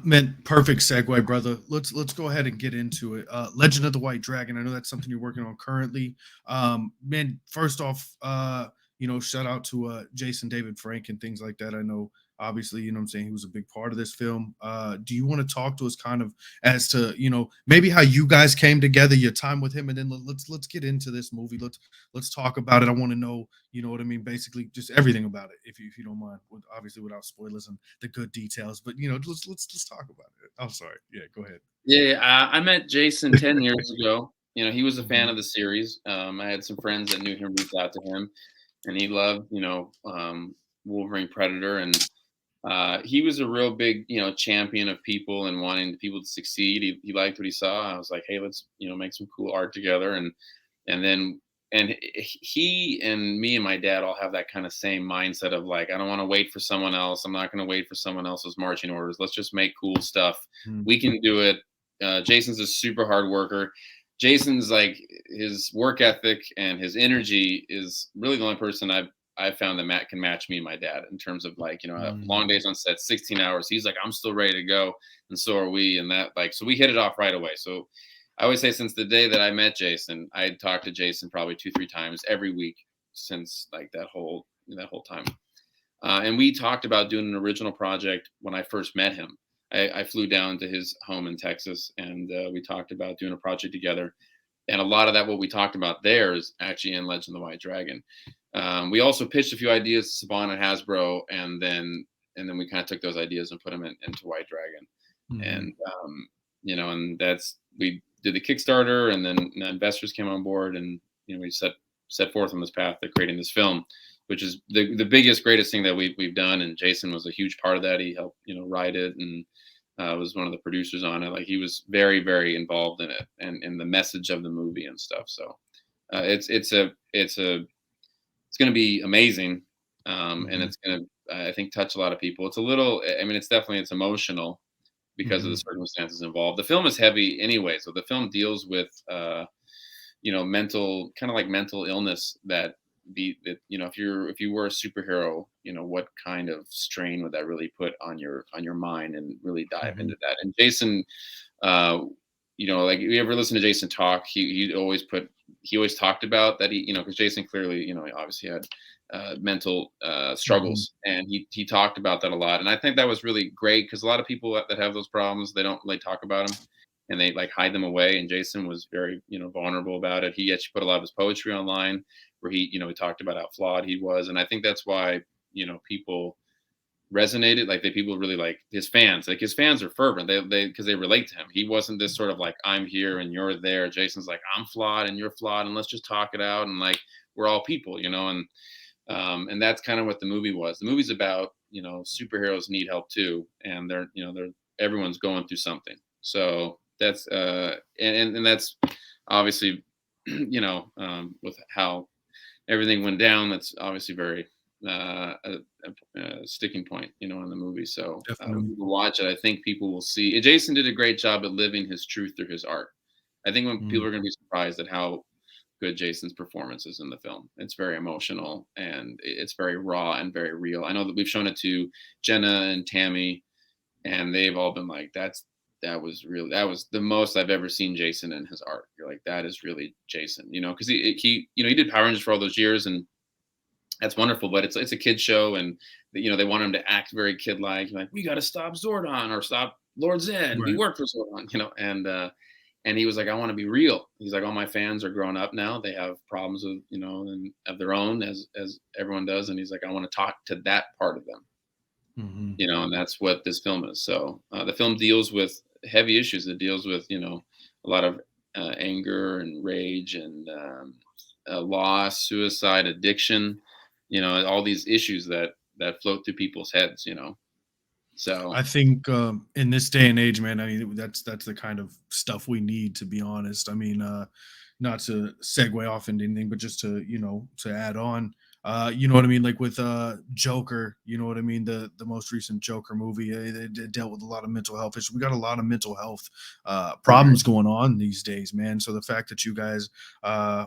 Man, perfect segue, brother. Let's go ahead and get into it. Legend of the White Dragon. I know that's something you're working on currently. Man, first off, shout out to Jason David Frank and things like that. I know, obviously, I'm saying, he was a big part of this film. Do you want to talk to us kind of as to, maybe how you guys came together, your time with him, and then let's get into this movie. Let's talk about it. I want to know, what I mean, basically just everything about it, if you don't mind, obviously without spoilers and the good details, but let's talk about it. I'm sorry. Yeah, go ahead. Yeah, I met Jason 10 years ago. He was a fan of the series. I had some friends that knew him reach out to him, and he loved, Wolverine Predator, and he was a real big, champion of people and wanting people to succeed. He liked what he saw. I was like, hey, let's, make some cool art together. And he and me and my dad all have that kind of same mindset of like, I don't want to wait for someone else. I'm not going to wait for someone else's marching orders. Let's just make cool stuff. We can do it. Jason's a super hard worker. Jason's like, his work ethic and his energy is really the only person I've found that can match me and my dad in terms of long days on set, 16 hours. He's like, I'm still ready to go. And so are we. And that so we hit it off right away. So I always say, since the day that I met Jason, I talked to Jason probably 2-3 times every week since that whole time. And we talked about doing an original project when I first met him. I flew down to his home in Texas, and we talked about doing a project together. And a lot of that, what we talked about there, is actually in Legend of the White Dragon. We also pitched a few ideas to Saban and Hasbro, and then we kind of took those ideas and put them into White Dragon. And and we did the Kickstarter, and then investors came on board, and we set forth on this path of creating this film, which is the biggest, greatest thing that we've done. And Jason was a huge part of that. He helped write it, and was one of the producers on it. Like he was very, very involved in it and in the message of the movie and stuff. So it's going to be amazing, and it's going to, I think, touch a lot of people. It's a little, I mean, it's emotional because of the circumstances involved. The film is heavy anyway, so the film deals with mental, kind of like mental illness that if you were a superhero, what kind of strain would that really put on your mind, and really dive into that. And Jason, like you ever listen to Jason talk, he always talked about that, because Jason clearly, he obviously had mental struggles, and he talked about that a lot. And I think that was really great, because a lot of people that have those problems, they don't really talk about them, and they like hide them away. And Jason was very, vulnerable about it. He actually put a lot of his poetry online where he talked about how flawed he was. And I think that's why, people resonated. Like people really like his fans. Like his fans are fervent. Because they relate to him. He wasn't this sort of like, I'm here and you're there. Jason's like, I'm flawed and you're flawed, and let's just talk it out. And like, we're all people, and that's kind of what the movie was. The movie's about, superheroes need help too. And they're everyone's going through something. So that's, and that's obviously, with how everything went down, that's obviously very, a sticking point, in the movie. So when people watch it, I think people will see. Jason did a great job at living his truth through his art. I think when people are going to be surprised at how good Jason's performance is in the film. It's very emotional, and it's very raw and very real. I know that we've shown it to Jenna and Tammy, and they've all been like, that was the most I've ever seen Jason in his art. You're like, that is really Jason, because he did Power Rangers for all those years, and that's wonderful. But it's a kid show, and they want him to act very kid-like. Like, we got to stop Zordon or stop Lord Zed. Right. We work for Zordon, and he was like, I want to be real. He's like, all my fans are grown up now. They have problems with, and of their own, as everyone does. And he's like, I want to talk to that part of them, and that's what this film is. So the film deals with heavy issues. It deals with, a lot of anger and rage and loss, suicide, addiction, all these issues that float through people's heads, So I think in this day and age, man, I mean, that's the kind of stuff we need, to be honest. I mean, not to segue off into anything, but just to, to add on, you know what I mean? Like with Joker, you know what I mean? The most recent Joker movie, it dealt with a lot of mental health issues. We got a lot of mental health problems going on these days, man. So the fact that you guys, we're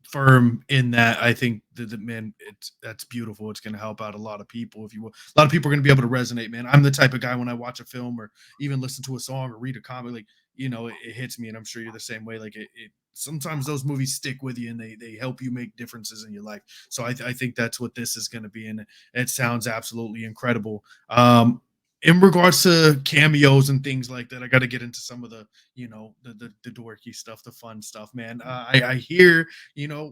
firm in that, I think that man, that's beautiful. It's going to help out a lot of people. A lot of people are going to be able to resonate, man. I'm the type of guy, when I watch a film or even listen to a song or read a comic, like, it hits me, and I'm sure you're the same way. Like it sometimes those movies stick with you, and they help you make differences in your life. So I think that's what this is going to be. And it sounds absolutely incredible. In regards to cameos and things like that, I got to get into some of the, the dorky stuff, the fun stuff, man. I hear,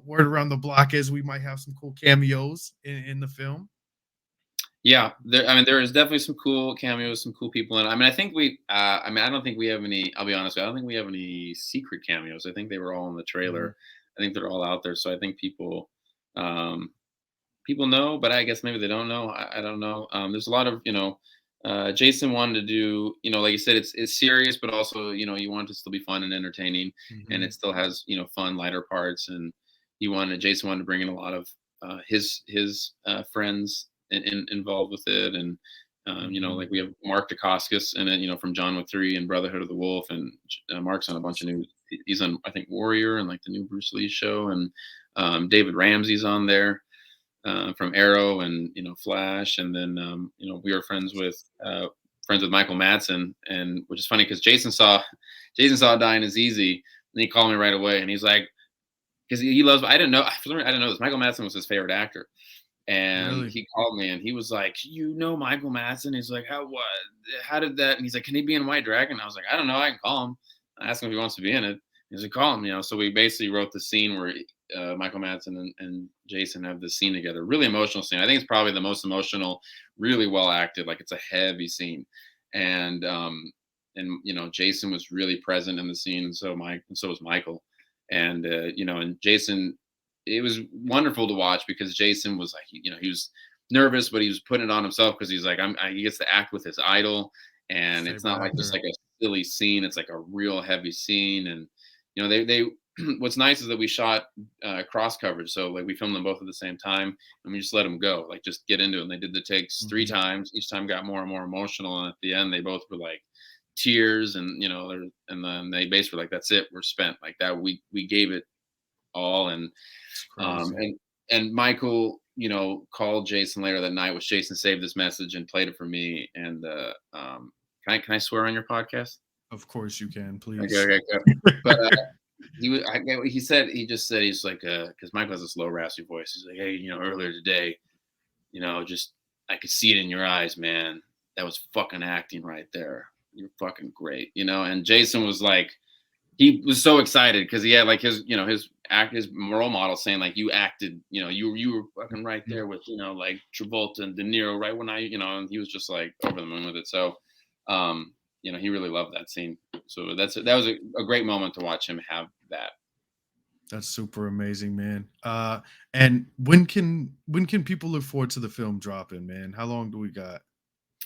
word around the block is we might have some cool cameos in the film. Yeah, there is definitely some cool cameos, some cool people in it. I mean, I think I don't think we have any. I'll be honest with you, I don't think we have any secret cameos. I think they were all in the trailer. I think they're all out there. So I think people know, but I guess maybe they don't know. I don't know. There's a lot of Jason wanted to do, like you said, it's serious, but also, you want it to still be fun and entertaining, and it still has, fun, lighter parts. And Jason wanted to bring in a lot of his friends involved with it. And, like we have Mark Dacascos in it, from John Wick 3 and Brotherhood of the Wolf. And Mark's on a bunch of he's on, I think, Warrior and like the new Bruce Lee show. And David Ramsey's on there. From Arrow and Flash, and then we were friends with Michael Madsen, and which is funny because Jason saw Dying is Easy, and he called me right away, and he's like, because he loves. I didn't know this. Michael Madsen was his favorite actor, and really? He called me and he was like, Michael Madsen? He's like, how did that? And he's like, can he be in White Dragon? I was like, I don't know. I can call him. I asked him if he wants to be in it. He's like, call him. So we basically wrote the scene where Michael Madsen and Jason have this scene together. Really emotional scene. I think it's probably the most emotional, really well acted. Like it's a heavy scene, and Jason was really present in the scene, and so was Michael, and Jason. It was wonderful to watch because Jason was like, he was nervous, but he was putting it on himself because he's like, he gets to act with his idol, and it's Favorite not like just actor. like a silly scene. It's like a real heavy scene, and they what's nice is that we shot cross coverage, so like we filmed them both at the same time, and we just let them go, like just get into it. And they did the takes three Mhm. times. Each time got more and more emotional, and at the end, they both were like tears, and and then they basically were like, "That's it, we're spent." Like that, we gave it all, and It's um, crazy. and and Michael, called Jason later that night, which Jason saved this message and played it for me. And can I swear on your podcast? Of course you can, Okay, please. okay, good. But he just said he's like because Michael has this low raspy voice. He's like, hey, earlier today, just I could see it in your eyes, man. That was fucking acting right there. You're fucking great, And Jason was like, he was so excited because he had like his role model saying like, you acted, you were fucking right Mhm. there with like Travolta and De Niro right when and he was just like over the moon with it. So he really loved that scene. So that was a great moment to watch him have that. That's super amazing, man. And when can people look forward to the film dropping, man? How long do we got?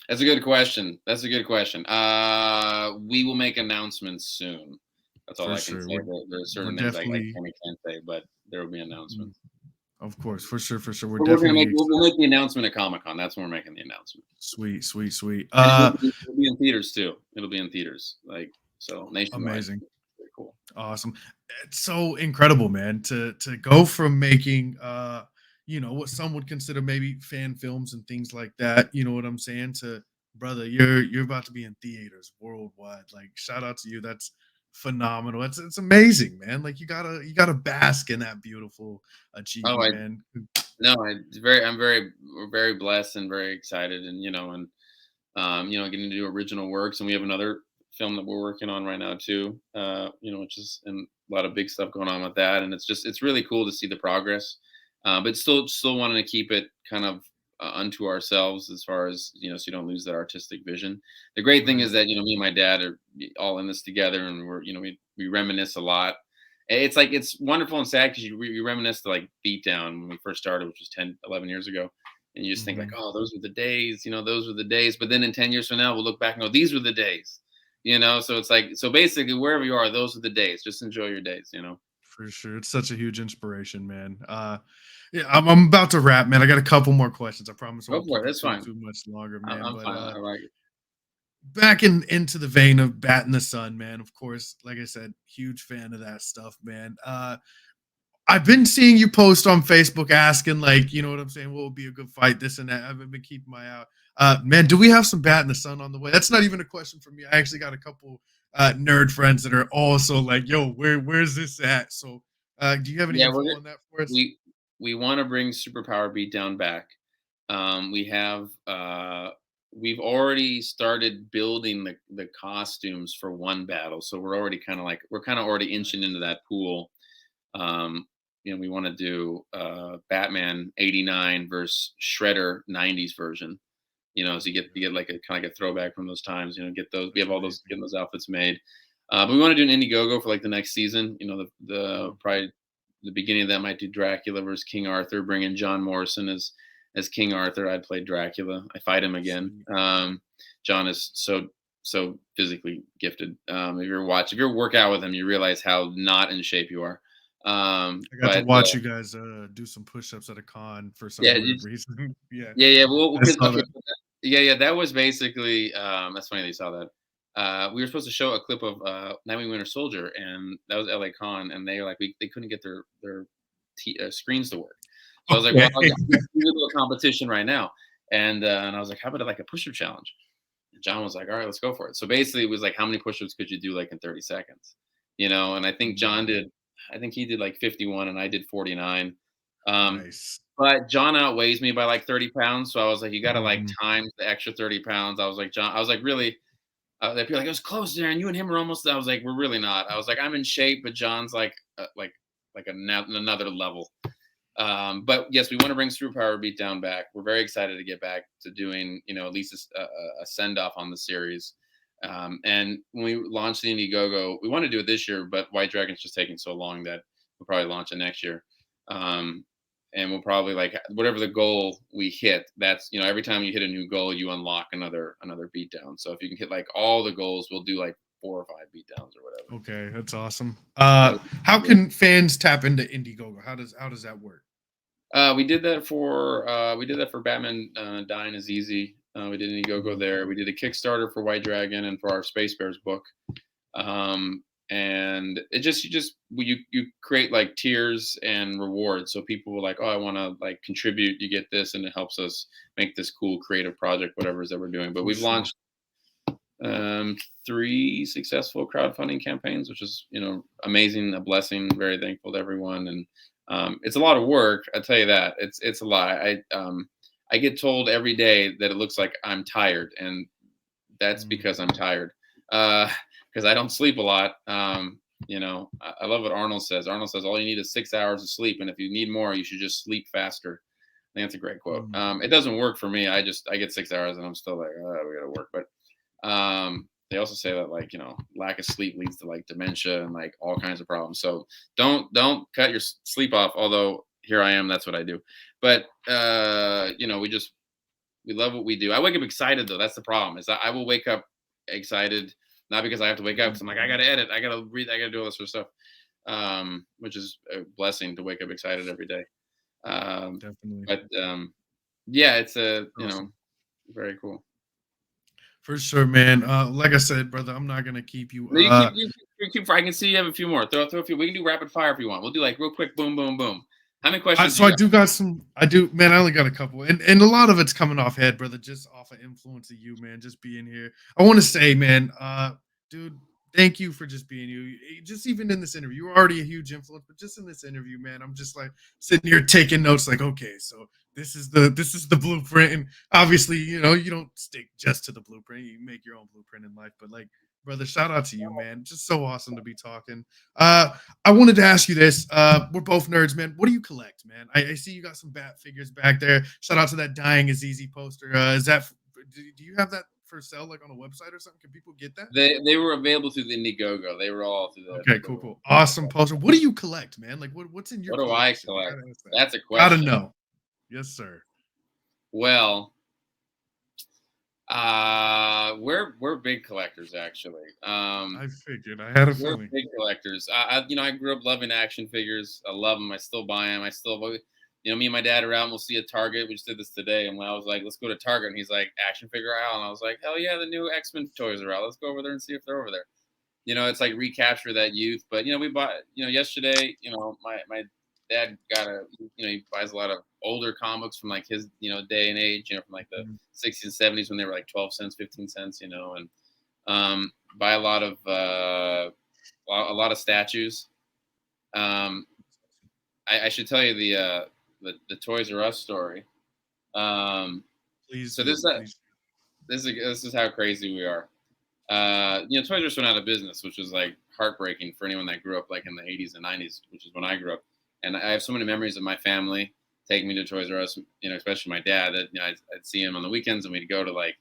That's a good question. That's a good question. We will make announcements soon. That's all For I can sure. say. We're There's we're certain things I definitely, can't say, but there will be mm, announcements. of course, for sure, for sure. We're But we're gonna definitely make we'll excited. make the announcement at Comic-Con. That's when we're making the announcement. Sweet, sweet, sweet. And it'll be in theaters too. It'll be in theaters, like so nationwide. Amazing. Very cool. Awesome. It's so incredible, man, to go from making what some would consider maybe fan films and things like that, you know what I'm saying, to brother, you're about to be in theaters worldwide. Like shout out to you. That's phenomenal. It's amazing, man. Like you gotta bask in that beautiful Oh, achievement, man. no, we're very blessed and very excited, and getting to do original works, and we have another film that we're working on right now too. Which is and a lot of big stuff going on with that, and it's really cool to see the progress, but still wanting to keep it kind of unto ourselves as far as so you don't lose that artistic vision. The great thing Right. is that me and my dad are all in this together, and we're we reminisce a lot. It's like it's wonderful and sad because you reminisce the like beatdown when we first started, which was 10, 11 years ago, and you just think like, Mhm. oh, those were the days, those were the days. But then in 10 years from now, we'll look back and go, these were the days, So it's like, so basically, wherever you are, those are the days. Just enjoy your days. For sure. It's such a huge inspiration, man. Yeah, I'm about to wrap, man. I got a couple more questions. I promise I Go won't for keep it. you That's fine. too much longer, man. I'm But fine. I like it. back into the vein of Bat in the Sun, man. Of course, like I said, huge fan of that stuff, man. I've been seeing you post on Facebook asking, like, you know what I'm saying, what would be a good fight, this and that. I've been keeping my eye out. Man, do we have some Bat in the Sun on the way? That's not even a question for me. I actually got a couple nerd friends that are also like, yo, where's this at? So, do you have any Yeah, info on that for us? we we want to bring Superpower Beatdown back. We have we've already started building the costumes for one battle, so we're kind of already inching into that pool. Um, we want to do Batman '89 versus Shredder '90s version. So you get like a kind of like a throwback from those times. Get those. We That's have all those amazing. getting those outfits made. But we want to do an Indiegogo for like the next season. The Mhm. probably the beginning of that might do Dracula versus King Arthur. Bring in John Morrison as King Arthur. I'd play Dracula. I fight him again. Sweet. John is so physically gifted. If you work out with him, you realize how not in shape you are. I got to But watch you guys do some push-ups at a con for some yeah, weird reason. Yeah, yeah. Well, I saw okay, that. yeah. That was basically. That's funny that you saw that. We were supposed to show a clip of Nightwing Winter Soldier, and that was LA Con, and they were like, they couldn't get their screens to work. So I was like, well, Okay. I'll do a little competition right now, and I was like, how about like a push-up challenge? And John was like, all right, let's go for it. So basically, it was like, how many push-ups could you do like in 30 seconds? And I think Mhm. I think he did like 51, and I did 49. Um, Nice. but John outweighs me by like 30 pounds. So I was like, you got to like Mhm. times the extra 30 pounds. I was like, John, I was like, really? They'd be like, it was close there, and you and him are almost. I was like, we're really not. I was like, I'm in shape, but John's like another level. But yes, we want to bring Superpower Beatdown back. We're very excited to get back to doing, at least a send off on the series. And when we launched the Indiegogo, we want to do it this year, but White Dragon's just taking so long that we'll probably launch it next year. Um, we'll probably like whatever the goal we hit. That's every time you hit a new goal, you unlock another beatdown. So if you can hit like all the goals, we'll do like 4 or 5 beatdowns or whatever. Okay, that's awesome. How can fans tap into Indiegogo? How does that work? We did that for Batman Dying is Easy. We did Indiegogo there. We did a Kickstarter for White Dragon and for our Space Bears book. And it just you create like tiers and rewards, so people were like, oh, I want to like contribute, you get this, and it helps us make this cool creative project, whatever it is that we're doing. But we've launched 3 successful crowdfunding campaigns, which is amazing, a blessing, very thankful to everyone. And it's a lot of work, I tell you that. It's a lot. I get told every day that it looks like I'm tired, and that's because I'm tired. Because I don't sleep a lot. I love what Arnold says. Arnold says all you need is 6 hours of sleep, and if you need more, you should just sleep faster. I think that's a great quote. It doesn't work for me. I get 6 hours, and I'm still like, oh, we gotta work. But they also say that like lack of sleep leads to like dementia and like all kinds of problems. So don't cut your sleep off. Although here I am, that's what I do. But we love what we do. I wake up excited though. That's the problem. Is I will wake up excited. Not because I have to wake up, because I'm like, I got to edit, I got to read, I got to do all this sort of stuff, which is a blessing to wake up excited every day. Definitely. But yeah, it's very cool. For sure, man. Like I said, brother, I'm not gonna keep you. You keep. I can see you have a few more. Throw a few. We can do rapid fire if you want. We'll do like real quick, boom, boom, boom. How many questions? I got some. I do, man. I only got a couple, and a lot of it's coming off head, brother. Just off of influence of you, man. Just being here. I want to say, man, dude, thank you for just being you. Just even in this interview, you were already a huge influence, but just in this interview, man, I'm just like sitting here taking notes. Like, okay, so this is the blueprint, and obviously, you don't stick just to the blueprint. You make your own blueprint in life, but like. Brother, shout out to you, man. Just so awesome to be talking. I wanted to ask you this. We're both nerds, man. What do you collect, man? I see you got some bat figures back there. Shout out to that Dying is Easy poster. Is that? Do you have that for sale, like on a website or something? Can people get that? They were available through the Indiegogo. They were all through the. Okay, cool. Awesome poster. What do you collect, man? Like, what's in your? What do I collect? That's a question. Gotta know. Yes, sir. Well. We're big collectors, actually. I figured. I had a feeling. We're big collectors. I grew up loving action figures. I love them. I still buy them. Me and my dad are out and we'll see a Target. We just did this today, and I was like, let's go to Target, and he's like, action figure aisle, and I was like, hell yeah, the new X-Men toys are out. Let's go over there and see if they're over there. It's like recapture that youth. But we bought. Yesterday, my dad he buys a lot of older comics from like his day and age, from like the 60s and 70s when they were like 12 cents 15 cents, and buy a lot of statues. I should tell you the Toys R Us story. Please. So this is how crazy we are. Toys R Us went out of business, which was like heartbreaking for anyone that grew up like in the 80s and 90s, which is when I grew up. And I have so many memories of my family taking me to Toys R Us, especially my dad. That I'd see him on the weekends, and we'd go to like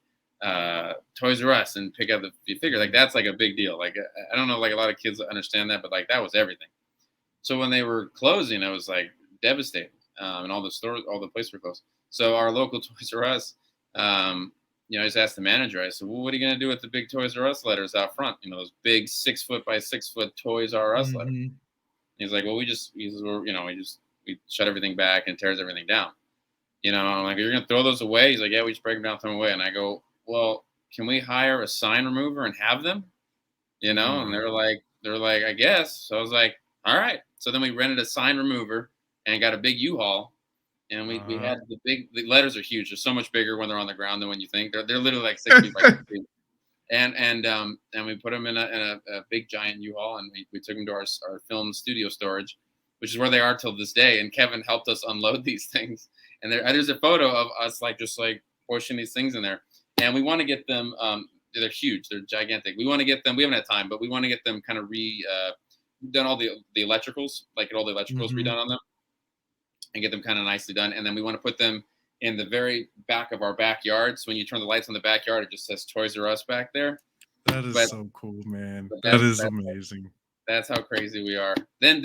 Toys R Us and pick up the figure. Like that's like a big deal. Like I don't know, like a lot of kids understand that, but like that was everything. So when they were closing, I was like devastated, and all the stores, all the places were closed. So our local Toys R Us, I just asked the manager. I said, "Well, what are you gonna do with the big Toys R Us letters out front? Those big 6 foot by 6 foot Toys R Us letters." He's like, well, we shut everything back and tears everything down. I'm like, you're going to throw those away? He's like, yeah, we just break them down, throw them away. And I go, well, can we hire a sign remover and have them? And they're like, I guess. So I was like, all right. So then we rented a sign remover and got a big U-Haul. And we had the letters are huge. They're so much bigger when they're on the ground than when you think. They're literally like 6 feet by 6 feet. And we put them in a big giant U-Haul, and we took them to our film studio storage, which is where they are till this day. And Kevin helped us unload these things. And there's a photo of us just pushing these things in there. And we want to get them. They're huge. They're gigantic. We want to get them. We haven't had time, but we want to get them kind of done all the electricals, like get all the electricals redone on them, and get them kind of nicely done. And then we want to put them in the very back of our backyard. So when you turn the lights on the backyard, it just says Toys R Us back there. That is so cool, man. That is amazing. That's how crazy we are. Then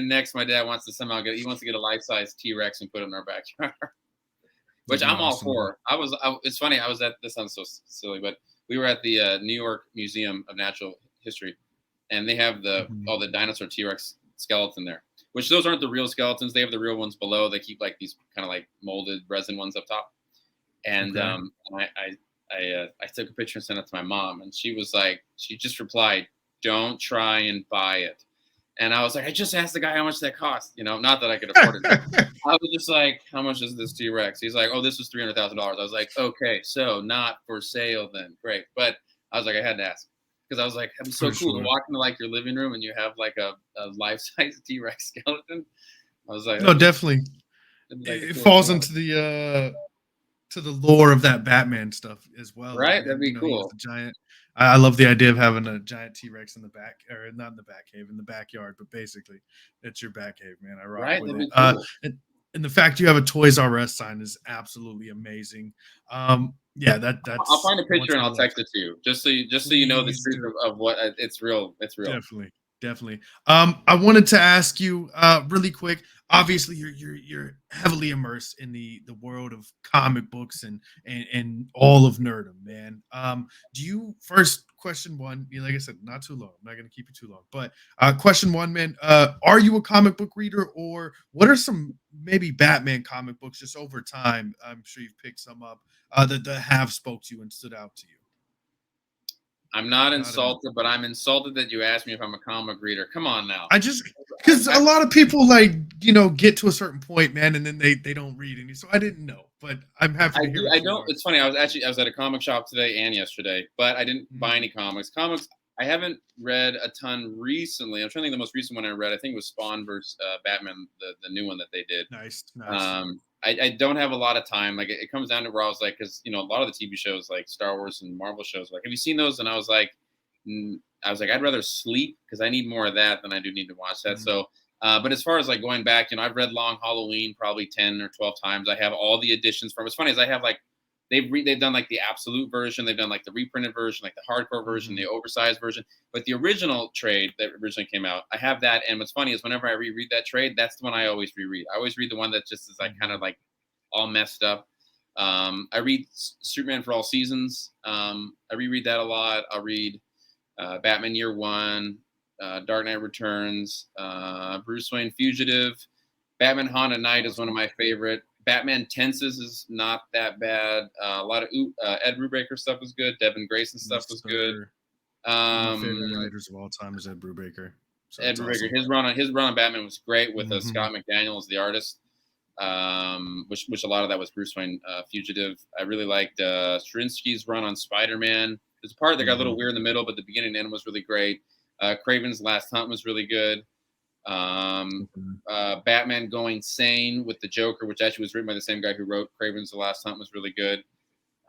next, my dad wants to somehow get a life-size T-Rex and put it in our backyard, which I'm all for. It's funny. I was at, this sounds so silly, but we were at the New York Museum of Natural History, and they have all the dinosaur T-Rex skeleton there. Which those aren't the real skeletons. They have the real ones below. They keep like these kind of like molded resin ones up top. And I took a picture and sent it to my mom, and she just replied, "Don't try and buy it." And I was like, I just asked the guy how much that cost. Not that I could afford it. I was just like, how much is this T-Rex? He's like, oh, this was $300,000. I was like, okay, so not for sale then. Great. But I was like, I had to ask. Because I was like, it'd be so cool to walk into like your living room and you have like a life-size T-Rex skeleton. I was like, no, definitely. It falls into the lore of that Batman stuff as well. Right, that'd be cool. Giant. I love the idea of having a giant T-Rex in the back, or not in the back cave, in the backyard, but basically, it's your back cave, man. I rock with it. Cool. And the fact you have a Toys R Us sign is absolutely amazing. Yeah, that's. I'll find a picture and I'll text it to you, just so you know the truth of what it's real. It's real. Definitely. I wanted to ask you really quick. Obviously, you're heavily immersed in the world of comic books and all of nerdom, man. Do you, first question one? Like I said, not too long. I'm not gonna keep you too long. But question one, man. Are you a comic book reader, or what are some maybe Batman comic books just over time? I'm sure you've picked some up that have spoke to you and stood out to you. I'm not insulted, but I'm insulted that you asked me if I'm a comic reader. Come on now. Because a lot of people get to a certain point, man, and then they don't read any. So I didn't know, but I'm happy to hear. I don't. It's funny. I was at a comic shop today and yesterday, but I didn't buy any comics. I haven't read a ton recently. I'm trying to think the most recent one I read. I think it was Spawn versus Batman, the new one that they did. Nice. I don't have a lot of time. Like it comes down to where I was like, because a lot of the TV shows like Star Wars and Marvel shows, like, have you seen those? And I was like, I'd rather sleep because I need more of that than I do need to watch that. So, but as far as like going back, I've read Long Halloween probably 10 or 12 times. I have all the editions from. What's funny is I have like they've done like the absolute version, they've done like the reprinted version, like the hardcore version, the oversized version. But the original trade that originally came out, I have that. And what's funny is whenever I reread that trade, that's the one I always reread. I always read the one that just is like kind of like all messed up. I read Superman for All Seasons. I reread that a lot. I'll read Batman Year One, Dark Knight Returns, Bruce Wayne Fugitive, Batman Haunted Night is one of my favorite. Batman Tenses is not that bad. A lot of Ed Brubaker stuff was good. Devin Grayson stuff was good. My favorite writers of all time is Ed Brubaker. So Ed Brubaker, awesome. His run on Batman was great with Scott McDaniel as the artist. Which a lot of that was Bruce Wayne Fugitive. I really liked Straczynski's run on Spider-Man. There's a part that got a little weird in the middle, but the beginning and end was really great. Craven's Last Hunt was really good. Batman Going Sane with the Joker, which actually was written by the same guy who wrote Craven's The Last Hunt, was really good.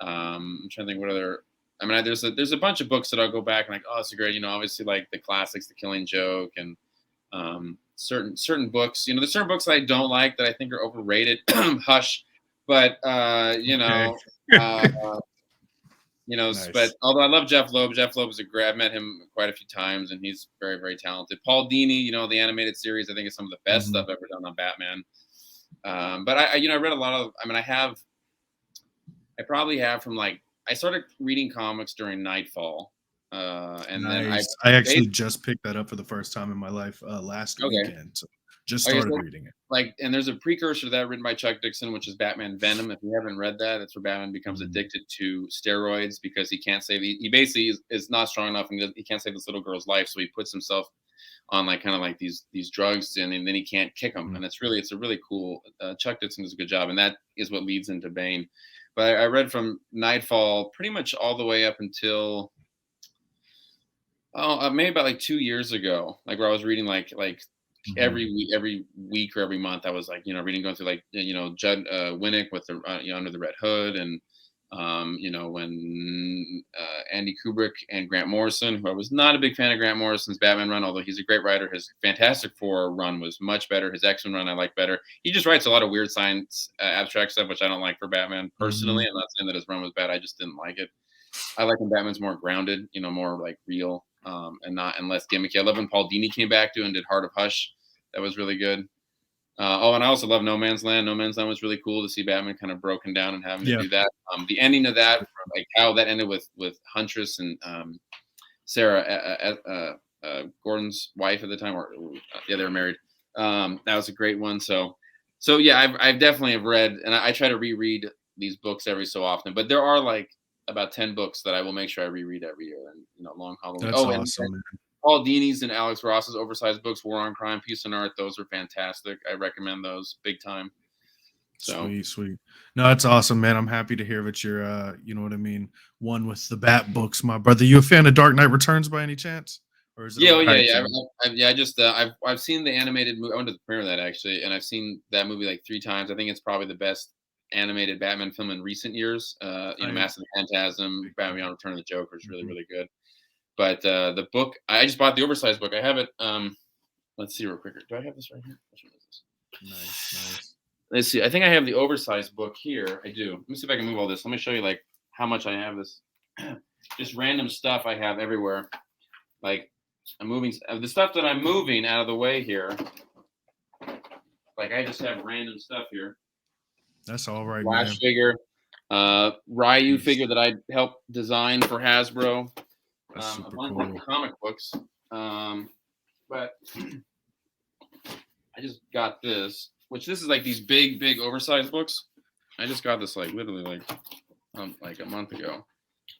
I'm trying to think what other. I mean, there's a bunch of books that I'll go back and like, oh, it's great. Obviously like the classics, The Killing Joke, and certain books. There's certain books that I don't like that I think are overrated. Hush, but Nice. But although I love Jeff Loeb is a great. I've met him quite a few times, and he's very, very talented. Paul Dini, the animated series, I think is some of the best stuff ever done on Batman. But I read a lot of. I mean, I probably have from like I started reading comics during Nightfall, and nice. Then I actually just picked that up for the first time in my life last weekend. So just started reading it. And there's a precursor to that written by Chuck Dixon, which is Batman Venom. If you haven't read that, it's where Batman becomes addicted to steroids because he can't save. He basically is not strong enough, and he can't save this little girl's life, so he puts himself on like kind of like these drugs, and then he can't kick them. And it's a really cool. Chuck Dixon does a good job, and that is what leads into Bane. But I read from Nightfall pretty much all the way up until maybe about like 2 years ago, like where I was reading like every week or every month. I was like going through like Judd Winnick with the Under the Red Hood, and when Andy Kubrick and Grant Morrison, who I was not a big fan of Grant Morrison's Batman run, although he's a great writer. His Fantastic Four run was much better. His X-Men run I like better. He just writes a lot of weird science abstract stuff, which I don't like for Batman personally. I'm not saying that his run was bad. I just didn't like it. I like when Batman's more grounded, more like real. and not and less gimmicky. I love when Paul Dini came back and did Heart of Hush. That was really good. And I also love No Man's Land. No Man's Land was really cool to see Batman kind of broken down and having to do that. The ending of that, like how that ended with Huntress and Sarah, Gordon's wife at the time, or yeah, they were married. That was a great one. So yeah, I've definitely have read, and I try to reread these books every so often. But there are like about 10 books that I will make sure I reread every year, and Long Halloween. That's awesome, man. Paul Dini's and Alex Ross's oversized books, War on Crime, Peace and Art, those are fantastic. I recommend those big time. So Sweet. No, that's awesome, man. I'm happy to hear that you're, you know what I mean, one with the Bat books, my brother. You a fan of Dark Knight Returns by any chance? Or is it I've seen the animated movie. I went to the premiere of that actually, and I've seen that movie like 3 times. I think it's probably the best animated Batman film in recent years. Mask of the Phantasm, Batman Beyond Return of the Joker is really, really good. But the book, I just bought the oversized book. I have it. Let's see real quick. Do I have this right here? Which one is this? Nice. Let's see. I think I have the oversized book here. I do. Let me see if I can move all this. Let me show you like how much I have this. Just random stuff I have everywhere. Like I'm moving the stuff that I'm moving out of the way here. Like I just have random stuff here. That's all right, Flash man. figure, Ryu figure that I helped design for Hasbro. That's A super bunch cool. of comic books. But I just got this, which this is like these big oversized books. I just got this like literally like a month ago.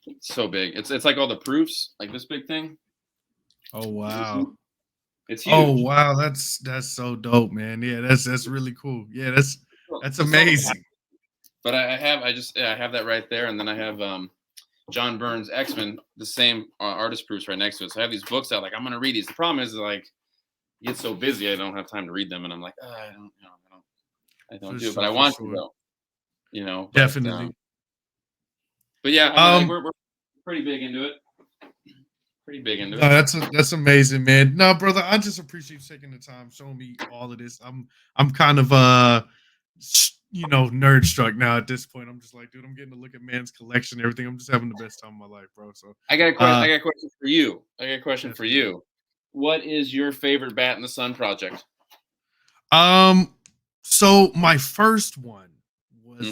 It's so big. It's like all the proofs, like this big thing. Oh wow. It's huge. Oh wow, that's so dope, man. Yeah, that's really cool. Yeah, that's amazing. But I have that right there, and then I have John Byrne's X-Men, the same artist proofs right next to it. So I have these books out, like I'm gonna read these. The problem is like I get so busy I don't have time to read them, and I'm like, I don't do it, but I want to though. Definitely. But yeah, I mean, we're pretty big into it. No, that's amazing, man. No, brother, I just appreciate you taking the time, showing me all of this. I'm kind of nerd struck now at this point. I'm just like, dude, I'm getting to look at man's collection, and everything. I'm just having the best time of my life, bro. So I got a question for you. What is your favorite Bat in the Sun project? So my first one was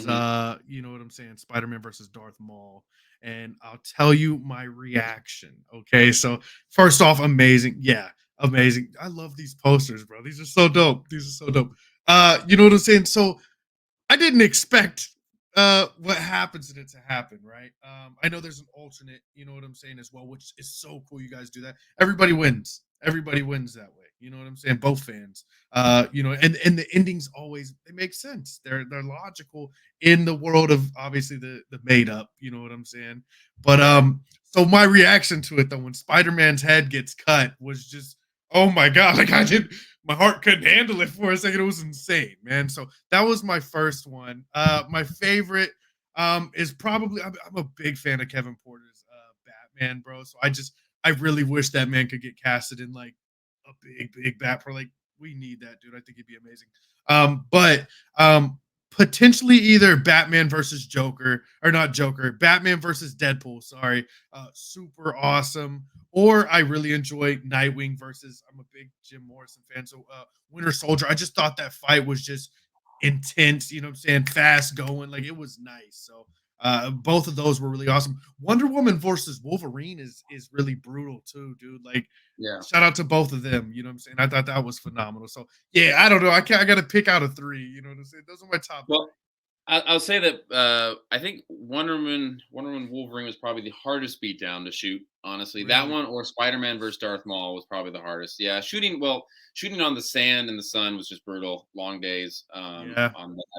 you know what I'm saying, Spider-Man versus Darth Maul. And I'll tell you my reaction. Okay, so first off, amazing. Yeah, amazing. I love these posters, bro. These are so dope. You know what I'm saying? So I didn't expect what happens in it to happen, right? I know there's an alternate, you know what I'm saying, as well, which is so cool. You guys do that. Everybody wins that way. You know what I'm saying? Both fans. And the endings always they make sense. They're logical in the world of obviously the made up, you know what I'm saying? But so my reaction to it though, when Spider-Man's head gets cut was just, oh my god, like my heart couldn't handle it for a second. It was insane, man. So that was my first one. My favorite is probably I'm a big fan of Kevin Porter's Batman, bro. So I really wish that man could get casted in like a big bat for like we need that, dude. I think he'd be amazing. But potentially either Batman versus Joker or not Joker, Batman versus Deadpool. Sorry, super awesome. Or I really enjoy Nightwing versus. I'm a big Jim Morrison fan, so Winter Soldier. I just thought that fight was just intense. You know what I'm saying? Fast going, like it was nice. So both of those were really awesome. Wonder Woman versus Wolverine is really brutal too, dude. Like, yeah, shout out to both of them. You know what I'm saying? I thought that was phenomenal. So yeah, I don't know. I got to pick out of 3. You know what I'm saying? Those are my top. Well, I'll say that I think Wonder Woman Wolverine was probably the hardest beat down to shoot. Honestly, Really? that one or Spider-Man versus Darth Maul was probably the hardest. Yeah, shooting on the sand in the sun was just brutal. Long days on that,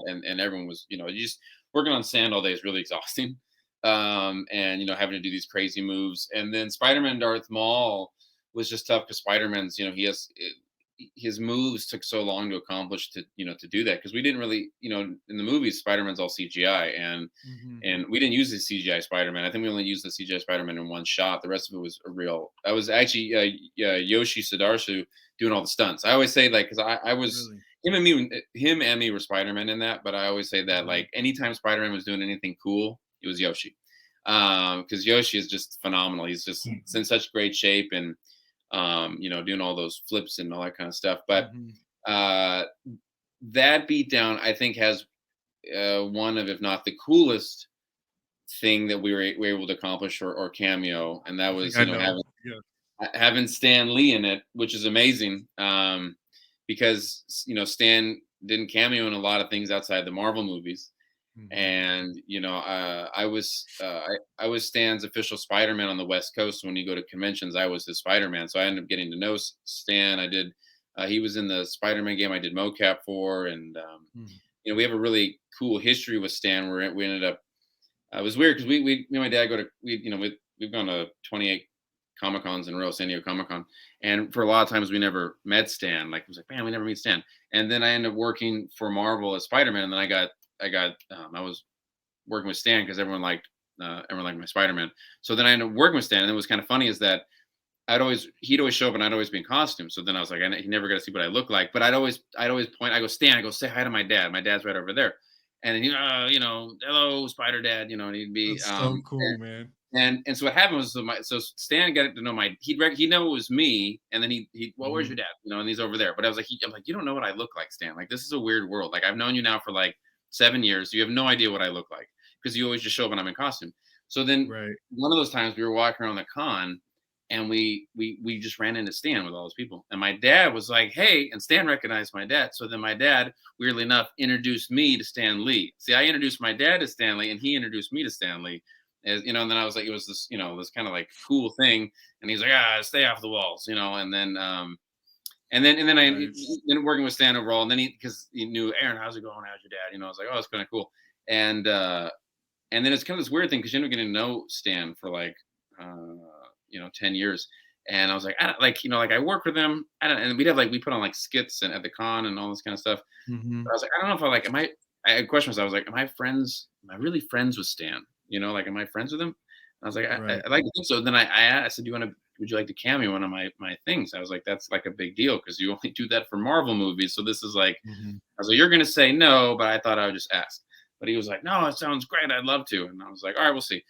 and everyone was just working on sand all day is really exhausting. And having to do these crazy moves, and then Spider-Man Darth Maul was just tough because Spider-Man's his moves took so long to accomplish to do that because we didn't really in the movies Spider-Man's all CGI and we didn't use the CGI Spider-Man. I think we only used the CGI Spider-Man in one shot. The rest of it was that was actually Yoshi Sudarsu doing all the stunts. I always say like because I was really? him and me were Spider-Man in that, but I always say that like anytime Spider-Man was doing anything cool, it was Yoshi. because Yoshi is just phenomenal. He's just in such great shape and doing all those flips and all that kind of stuff. But that beatdown, I think, has one of, if not the coolest thing that we were able to accomplish or cameo, and that was having Stan Lee in it, which is amazing, because Stan didn't cameo in a lot of things outside the Marvel movies. And I was Stan's official Spider-Man on the West Coast. When you go to conventions, I was his Spider-Man, so I ended up getting to know Stan. I did. He was in the Spider-Man game I did mocap for, and we have a really cool history with Stan. Where we ended up. It was weird because me and my dad we've gone to 28 Comic-Cons in a row, San Diego Comic-Con, and for a lot of times we never met Stan. Like, it was like, man, we never meet Stan. And then I ended up working for Marvel as Spider-Man, and then I was working with Stan because everyone liked my Spider-Man. So then I ended up working with Stan, and it was kind of funny is that he'd always show up and I'd always be in costume. So then I was like, he never got to see what I look like, but I'd always point. I go, Stan, I go, say hi to my dad. My dad's right over there. And then hello, Spider Dad. And he'd be so cool, man. And so what happened was, so Stan got to know he'd know it was me, and then well, where's your dad? And he's over there. But I was like, I'm like, you don't know what I look like, Stan. Like, this is a weird world. Like, I've known you now for like 7 years. You have no idea what I look like because you always just show up when I'm in costume. So then one of those times we were walking around the con, and we just ran into Stan with all those people. And my dad was like, hey, and Stan recognized my dad. So then my dad, weirdly enough, introduced me to Stan Lee. See, I introduced my dad to Stan Lee, and he introduced me to Stan Lee. And then I was like, it was this, this kind of like cool thing. And he's like, stay off the walls, and then I ended working with Stan overall. And then because he knew, Aaron, how's it going? How's your dad? I was like, oh, it's kind of cool. And then it's kind of this weird thing because you end up getting to know Stan for like, 10 years. And I was like, I work with him. And we put on like skits at the con and all this kind of stuff. But I was like, I don't know if I had questions. I was like, am I really friends with Stan? Am I friends with him? And I was like, I like to think so. Then I said, would you like to cameo one of my things? I was like, that's like a big deal because you only do that for Marvel movies. So this is like, I was like, you're going to say no, but I thought I would just ask. But he was like, no, it sounds great. I'd love to. And I was like, all right, we'll see.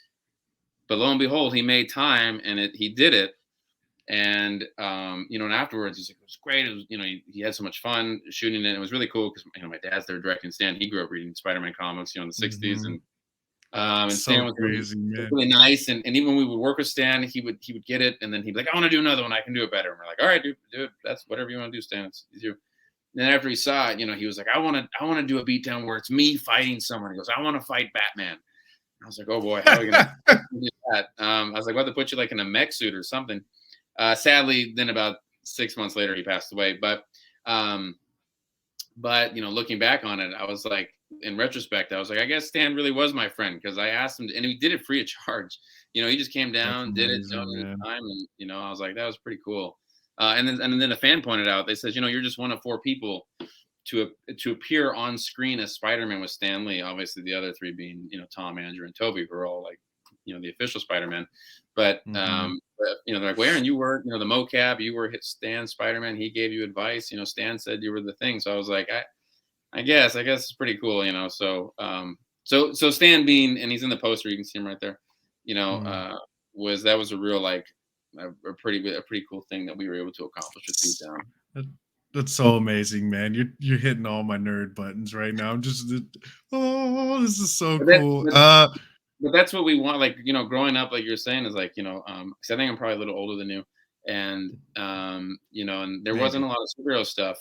But lo and behold, he made time and he did it. And, and afterwards he's like, it was great. It was, he had so much fun shooting it. It was really cool because, my dad's there directing Stan. He grew up reading Spider-Man comics, in the 60s. And Stan was really nice. And even when we would work with Stan, he would get it. And then he'd be like, I want to do another one. I can do it better. And we're like, all right, dude, do it. That's whatever you want to do, Stan. It's you. And then after he saw it, he was like, I want to do a beatdown where it's me fighting someone. He goes, I want to fight Batman. I was like, oh boy, how are we going to do that? I was like, we'll have to put you like in a mech suit or something. Sadly, then about 6 months later, he passed away. But looking back on it, I was like, in retrospect, I was like, I guess Stan really was my friend because I asked him, and he did it free of charge. He just came down, did it, time, and I was like, that was pretty cool. And then a fan pointed out, they said, you're just one of 4 people to appear on screen as Spider-Man with Stan Lee. Obviously, the other 3 being Tom, Andrew, and Toby, who are all like the official Spider-Man. But they're like, well, Aaron, you were the mocap, you were Stan's Spider-Man. He gave you advice. Stan said you were the thing. So I was like, I guess it's pretty cool. So Stan being, and he's in the poster, you can see him right there. Was a real like a pretty cool thing that we were able to accomplish with Beatdown. That's so amazing, man. You're hitting all my nerd buttons right now. I'm just, this is so cool. But that's what we want. Like, growing up, like you're saying, is like, because I think I'm probably a little older than you, and and there wasn't a lot of superhero stuff,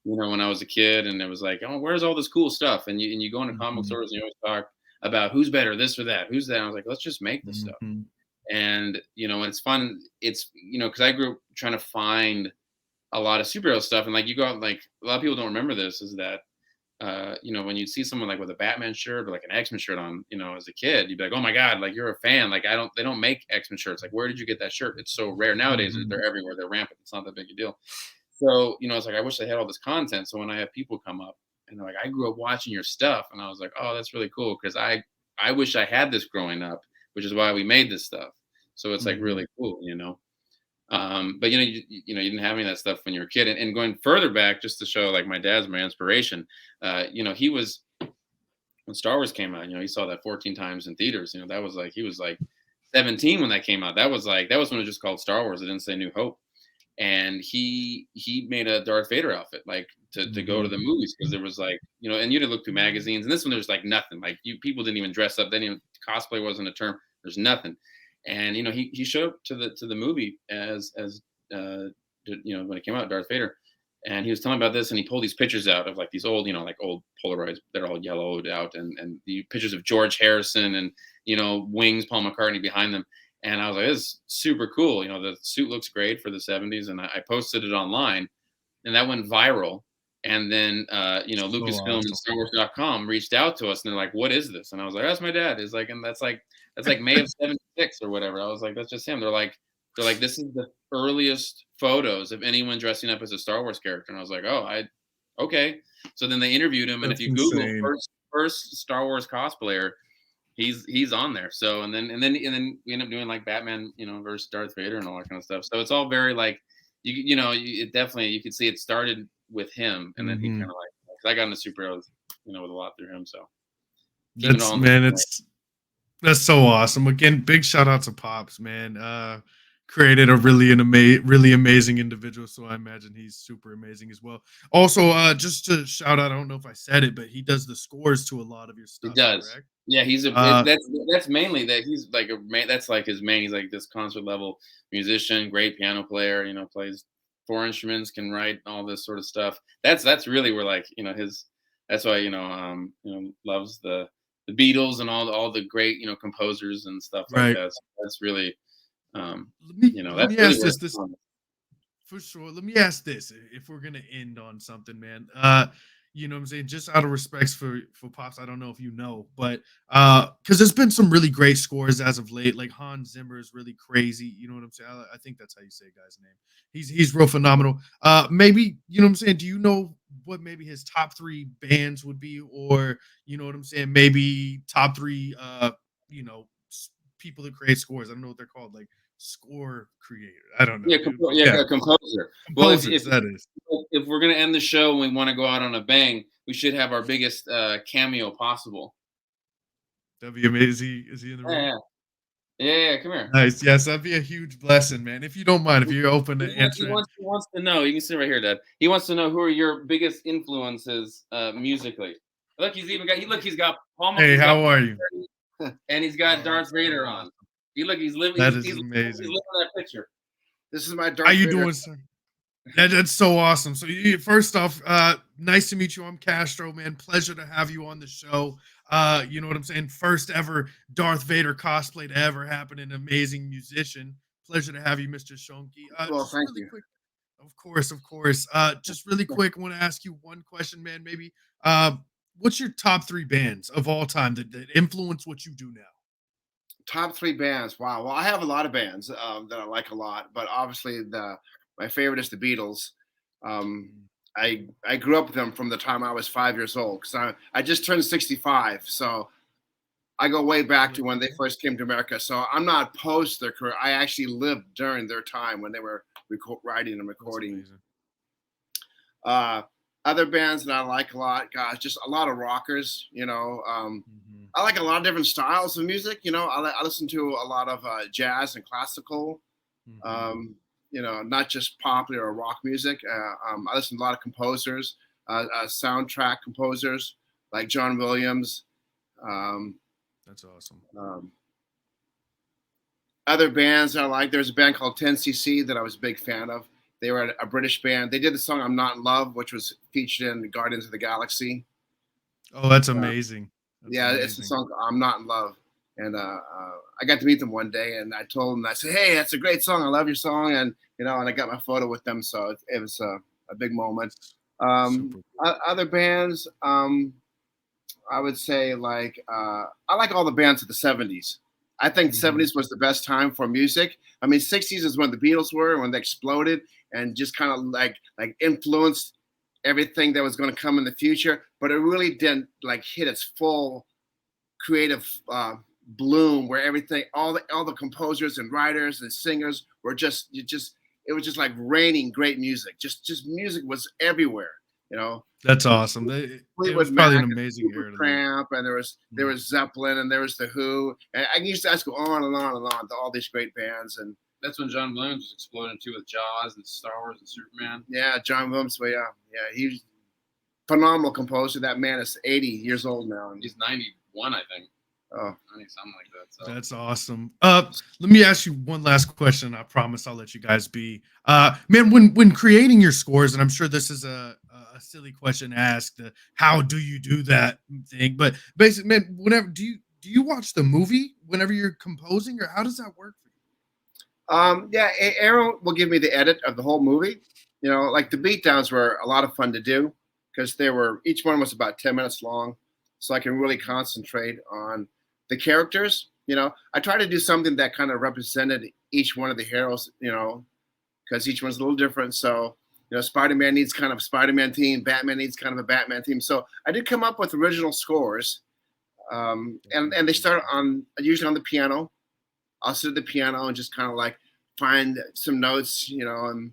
when I was a kid, and it was like, oh, where's all this cool stuff? And you go into comic stores and you always talk about who's better, this or that, who's that. And I was like, let's just make this stuff. And and it's fun. It's because I grew up trying to find a lot of superhero stuff, and like you go out, like a lot of people don't remember this, is that when you see someone like with a Batman shirt or like an X-Men shirt on, as a kid, you'd be like, oh my God, like you're a fan. Like they don't make X-Men shirts. Like, where did you get that shirt? It's so rare nowadays. They're everywhere. They're rampant. It's not that big a deal. So, it's like, I wish I had all this content. So when I have people come up and they're like, I grew up watching your stuff, and I was like, oh, that's really cool. Cause I wish I had this growing up, which is why we made this stuff. So it's like really cool, but you didn't have any of that stuff when you were a kid. And going further back, just to show like my dad's my inspiration, he was when Star Wars came out. He saw that 14 times in theaters. That was like he was like 17 when that came out. That was when it was just called Star Wars. It didn't say New Hope. And he made a Darth Vader outfit like to go to the movies, because there was like, and you had to look through magazines, and this one there's like nothing. Like people didn't even dress up. Then even cosplay wasn't a term. There's nothing. And he showed up to the movie as when it came out, Darth Vader. And he was telling about this, and he pulled these pictures out of like these old, like old Polaroids that are all yellowed out, and the pictures of George Harrison and Wings, Paul McCartney behind them. And I was like, this is super cool. The suit looks great for the 70s. And I posted it online, and that went viral. And then Lucasfilm and StarWars.com reached out to us, and they're like, what is this? And I was like, that's my dad. It's like, and that's like May of 76 or whatever. I was like, that's just him. They're like, this is the earliest photos of anyone dressing up as a Star Wars character. And I was like, okay. So then they interviewed him, and That's if you insane. Google first Star Wars cosplayer, he's on there. So and then we end up doing like Batman, versus Darth Vader and all that kind of stuff. So it's all very like it definitely, you could see it started with him, and then he kind of like, 'cause I got into superheroes, with a lot through him. So that's so awesome. Again, big shout out to Pops, man. Created a really amazing individual, so I imagine he's super amazing as well. Also, just to shout out, I don't know if I said it, but he does the scores to a lot of your stuff. He does. Correct? Yeah, he's that's mainly that he's like that's like his main. He's like this concert level musician, great piano player. Plays 4 instruments, can write all this sort of stuff. That's really where like his. That's why loves the Beatles and all the great composers and stuff like that. So that's really. Let me ask this for sure. Let me ask this: if we're gonna end on something, man, what I'm saying, just out of respects for Pops, I don't know if but because there's been some really great scores as of late. Like Hans Zimmer is really crazy. You know what I'm saying? I think that's how you say a guy's name. He's real phenomenal. Maybe what I'm saying. Do you know what maybe his top 3 bands would be, or what I'm saying? Maybe top 3 people that create scores. I don't know what they're called, like score creator. I don't know. Yeah, composer. Well, if that is. If we're gonna end the show and we want to go out on a bang, we should have our biggest cameo possible. That'd be amazing. Is he in the room? Yeah, come here. Nice. Yes, that'd be a huge blessing, man. If you don't mind, if you're open to answering. He wants to know. You can sit right here, Dad. He wants to know who are your biggest influences musically. Look, he's got Paul. Hey, how are you? And he's got Darth Vader on. He's living. That is amazing. amazing. He's living that picture. This is my Darth How you Vader. doing, sir? That's so awesome. So first off, nice to meet you. I'm Castro, man. Pleasure to have you on the show. You know what I'm saying? First ever Darth Vader cosplay to ever happen. An amazing musician. Pleasure to have you, Mr. Shonky. Well, thank you. Quick, of course. Just really quick, I want to ask you one question, man. Maybe what's your top 3 bands of all time that influence what you do now? Top 3 bands. Wow. Well, I have a lot of bands that I like a lot, but obviously my favorite is the Beatles. I grew up with them from the time I was 5 years old, because I just turned 65. So I go way back to when they first came to America. So I'm not post their career. I actually lived during their time when they were writing and recording. Other bands that I like a lot, gosh, just a lot of rockers, I like a lot of different styles of music. I listen to a lot of jazz and classical, not just popular or rock music. I listen to a lot of composers, soundtrack composers like John Williams. That's awesome. Other bands that I like, there's a band called 10cc that I was a big fan of. They were a British band. They did the song "I'm Not in Love," which was featured in Guardians of the Galaxy. Oh, that's amazing. It's the song "I'm Not in Love," and I got to meet them one day, and I told them, I said, "Hey, that's a great song. I love your song," and and I got my photo with them, so it was a big moment. Other bands, I would say I like all the bands of the 70s. I think the 70s was the best time for music. I mean, 60s is when the Beatles were, when they exploded and just kind of like influenced everything that was going to come in the future. But it really didn't hit its full creative bloom, where everything, all the composers and writers and singers were it was just like raining great music. Just music was everywhere. You know, That's awesome. It was Fleetwood probably an Mac, and amazing era. To live. Supertramp, and there was Zeppelin, and there was the Who, and I used to just go on and on and on to all these great bands. And That's when John Williams was exploding too with Jaws and Star Wars and Superman. yeah, John Williams. Well, yeah, he's phenomenal composer. That man is 80 years old now. And He's 91, I think. oh, I think something like that. So That's awesome. Let me ask you one last question. I promise I'll let you guys be. Man, when creating your scores, and I'm sure this is a silly question to ask, the how do you do that thing? But basically, man, whenever do you watch the movie whenever you're composing, or how does that work for you? yeah, Aaron will give me the edit of the whole movie. You know, like the beatdowns were a lot of fun to do because each one was about 10 minutes long, so I can really concentrate on the characters. You know, I try to do something that kind of represented each one of the heroes, you know, because each one's a little different. So, you know, Spider-Man needs kind of a Spider-Man theme, Batman needs kind of a Batman theme. So I did come up with original scores, and they start usually on the piano. I'll sit at the piano and just kind of like find some notes, you know, and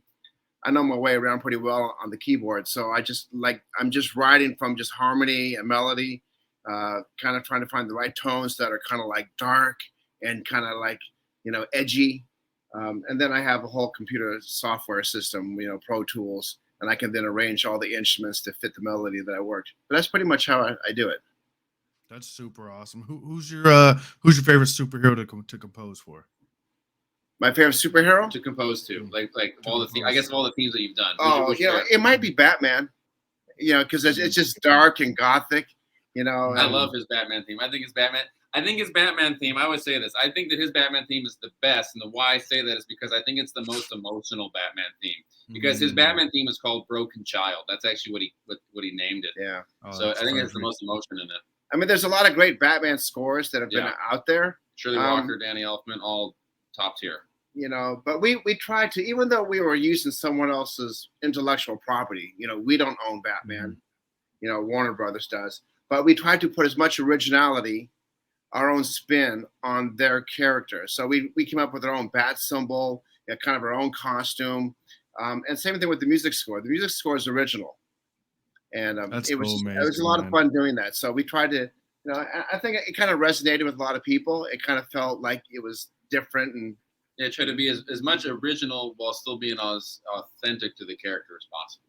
I know my way around pretty well on the keyboard. So I'm just writing from just harmony and melody, kind of trying to find the right tones that are kind of like dark and kind of like, you know, edgy. And then I have a whole computer software system, you know, Pro Tools, and I can then arrange all the instruments to fit the melody that I worked. But that's pretty much how I do it. That's super awesome. Who's your favorite superhero to compose for? My favorite superhero? to compose to, like all the I guess all the themes that you've done. Oh, you know, it might be Batman. You know, because it's just dark and gothic. You know, I love his Batman theme. I think his Batman theme, I would say this. I think that his Batman theme is the best. And the why I say that is because I think it's the most emotional Batman theme. Because his Batman theme is called Broken Child. That's actually what he named it. Yeah. So I think it's the most emotion in it. I mean, there's a lot of great Batman scores that have been out there. Shirley Walker, Danny Elfman, all top tier. You know, but we tried to, even though we were using someone else's intellectual property, you know, we don't own Batman, you know, Warner Brothers does, but we tried to put as much originality, our own spin on their character. So we came up with our own bat symbol, kind of our own costume, and same thing with the music score. The music score is original, and it was a lot of fun doing that. So we tried to, you know, I think it kind of resonated with a lot of people. It kind of felt like it was different and. Yeah, try to be as much original while still being as authentic to the character as possible.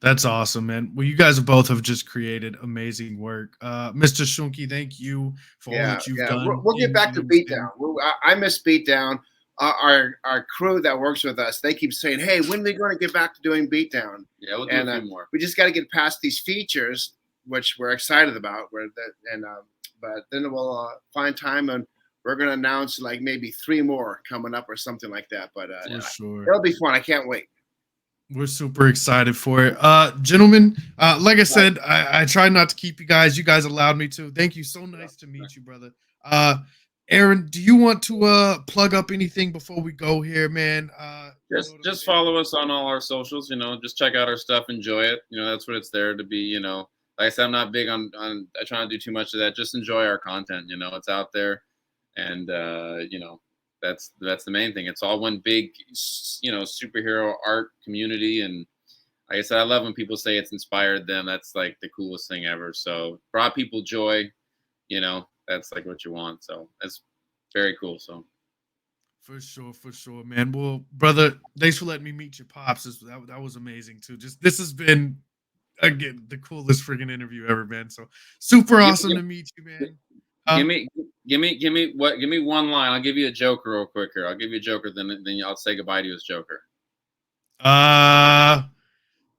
That's awesome, man. Well, you guys both have just created amazing work. Mr. Shunki, thank you for all that you've done. We'll get back to Beatdown. I miss Beatdown. Our crew that works with us, they keep saying, hey, when are we going to get back to doing Beatdown? Yeah, we'll do a few more. We just got to get past these features, which we're excited about. But then we'll find time and we're going to announce like maybe 3 more coming up or something like that. But it'll be fun. I can't wait. We're super excited for it. Gentlemen, like I said, I tried not to keep you guys. You guys allowed me to. Thank you. So nice to meet you, brother. Aaron, do you want to plug up anything before we go here, man? Just follow us on all our socials. You know, just check out our stuff. Enjoy it. You know, that's what it's there to be. You know, like I said, I'm not big on I try to do too much of that. Just enjoy our content. You know, it's out there. And you know, that's the main thing. It's all one big, you know, superhero art community. And like I said, I love when people say it's inspired them. That's like the coolest thing ever. So brought people joy, you know, that's like what you want. So that's very cool. So for sure, man. Well, brother, thanks for letting me meet your pops. That was amazing too. This has been again the coolest freaking interview ever, man. So super awesome to meet you, man. Give me one line. I'll give you a Joker real quick here. I'll give you a Joker, then I'll say goodbye to you as Joker.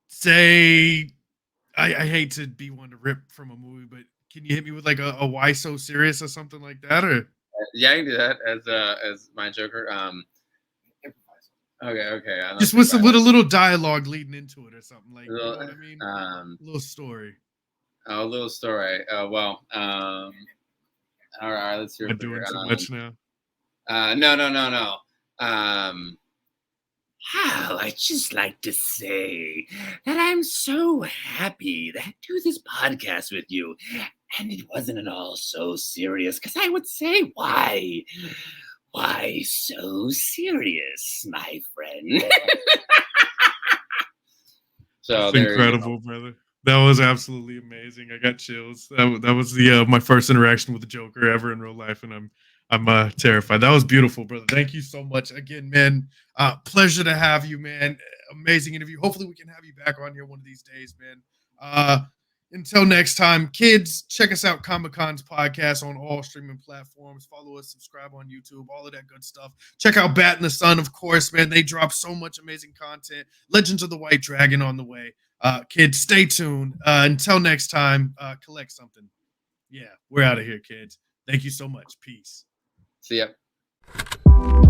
Say I hate to be one to rip from a movie, but can you hit me with like a why so serious or something like that? Or yeah, I can do that as my Joker. Okay. Just with a little dialogue leading into it or something like. You know what I mean? A little story. A little story. All right, let's hear it. I'm doing too much now. No. Well, I'd just like to say that I'm so happy to do this podcast with you. And it wasn't at all so serious, because I would say, why so serious, my friend? So That's there incredible, brother. That was absolutely amazing. I got chills. That was the my first interaction with the Joker ever in real life, and I'm terrified. That was beautiful, brother. Thank you so much again, man. Pleasure to have you, man. Amazing interview. Hopefully, we can have you back on here one of these days, man. Until next time, kids, check us out, Comic Con's podcast on all streaming platforms. Follow us, subscribe on YouTube, all of that good stuff. Check out Batinthesun, of course, man. They drop so much amazing content. Legends of the White Dragon on the way. Kids, stay tuned. Until next time, collect something. Yeah, we're out of here, kids. Thank you so much. Peace. See ya.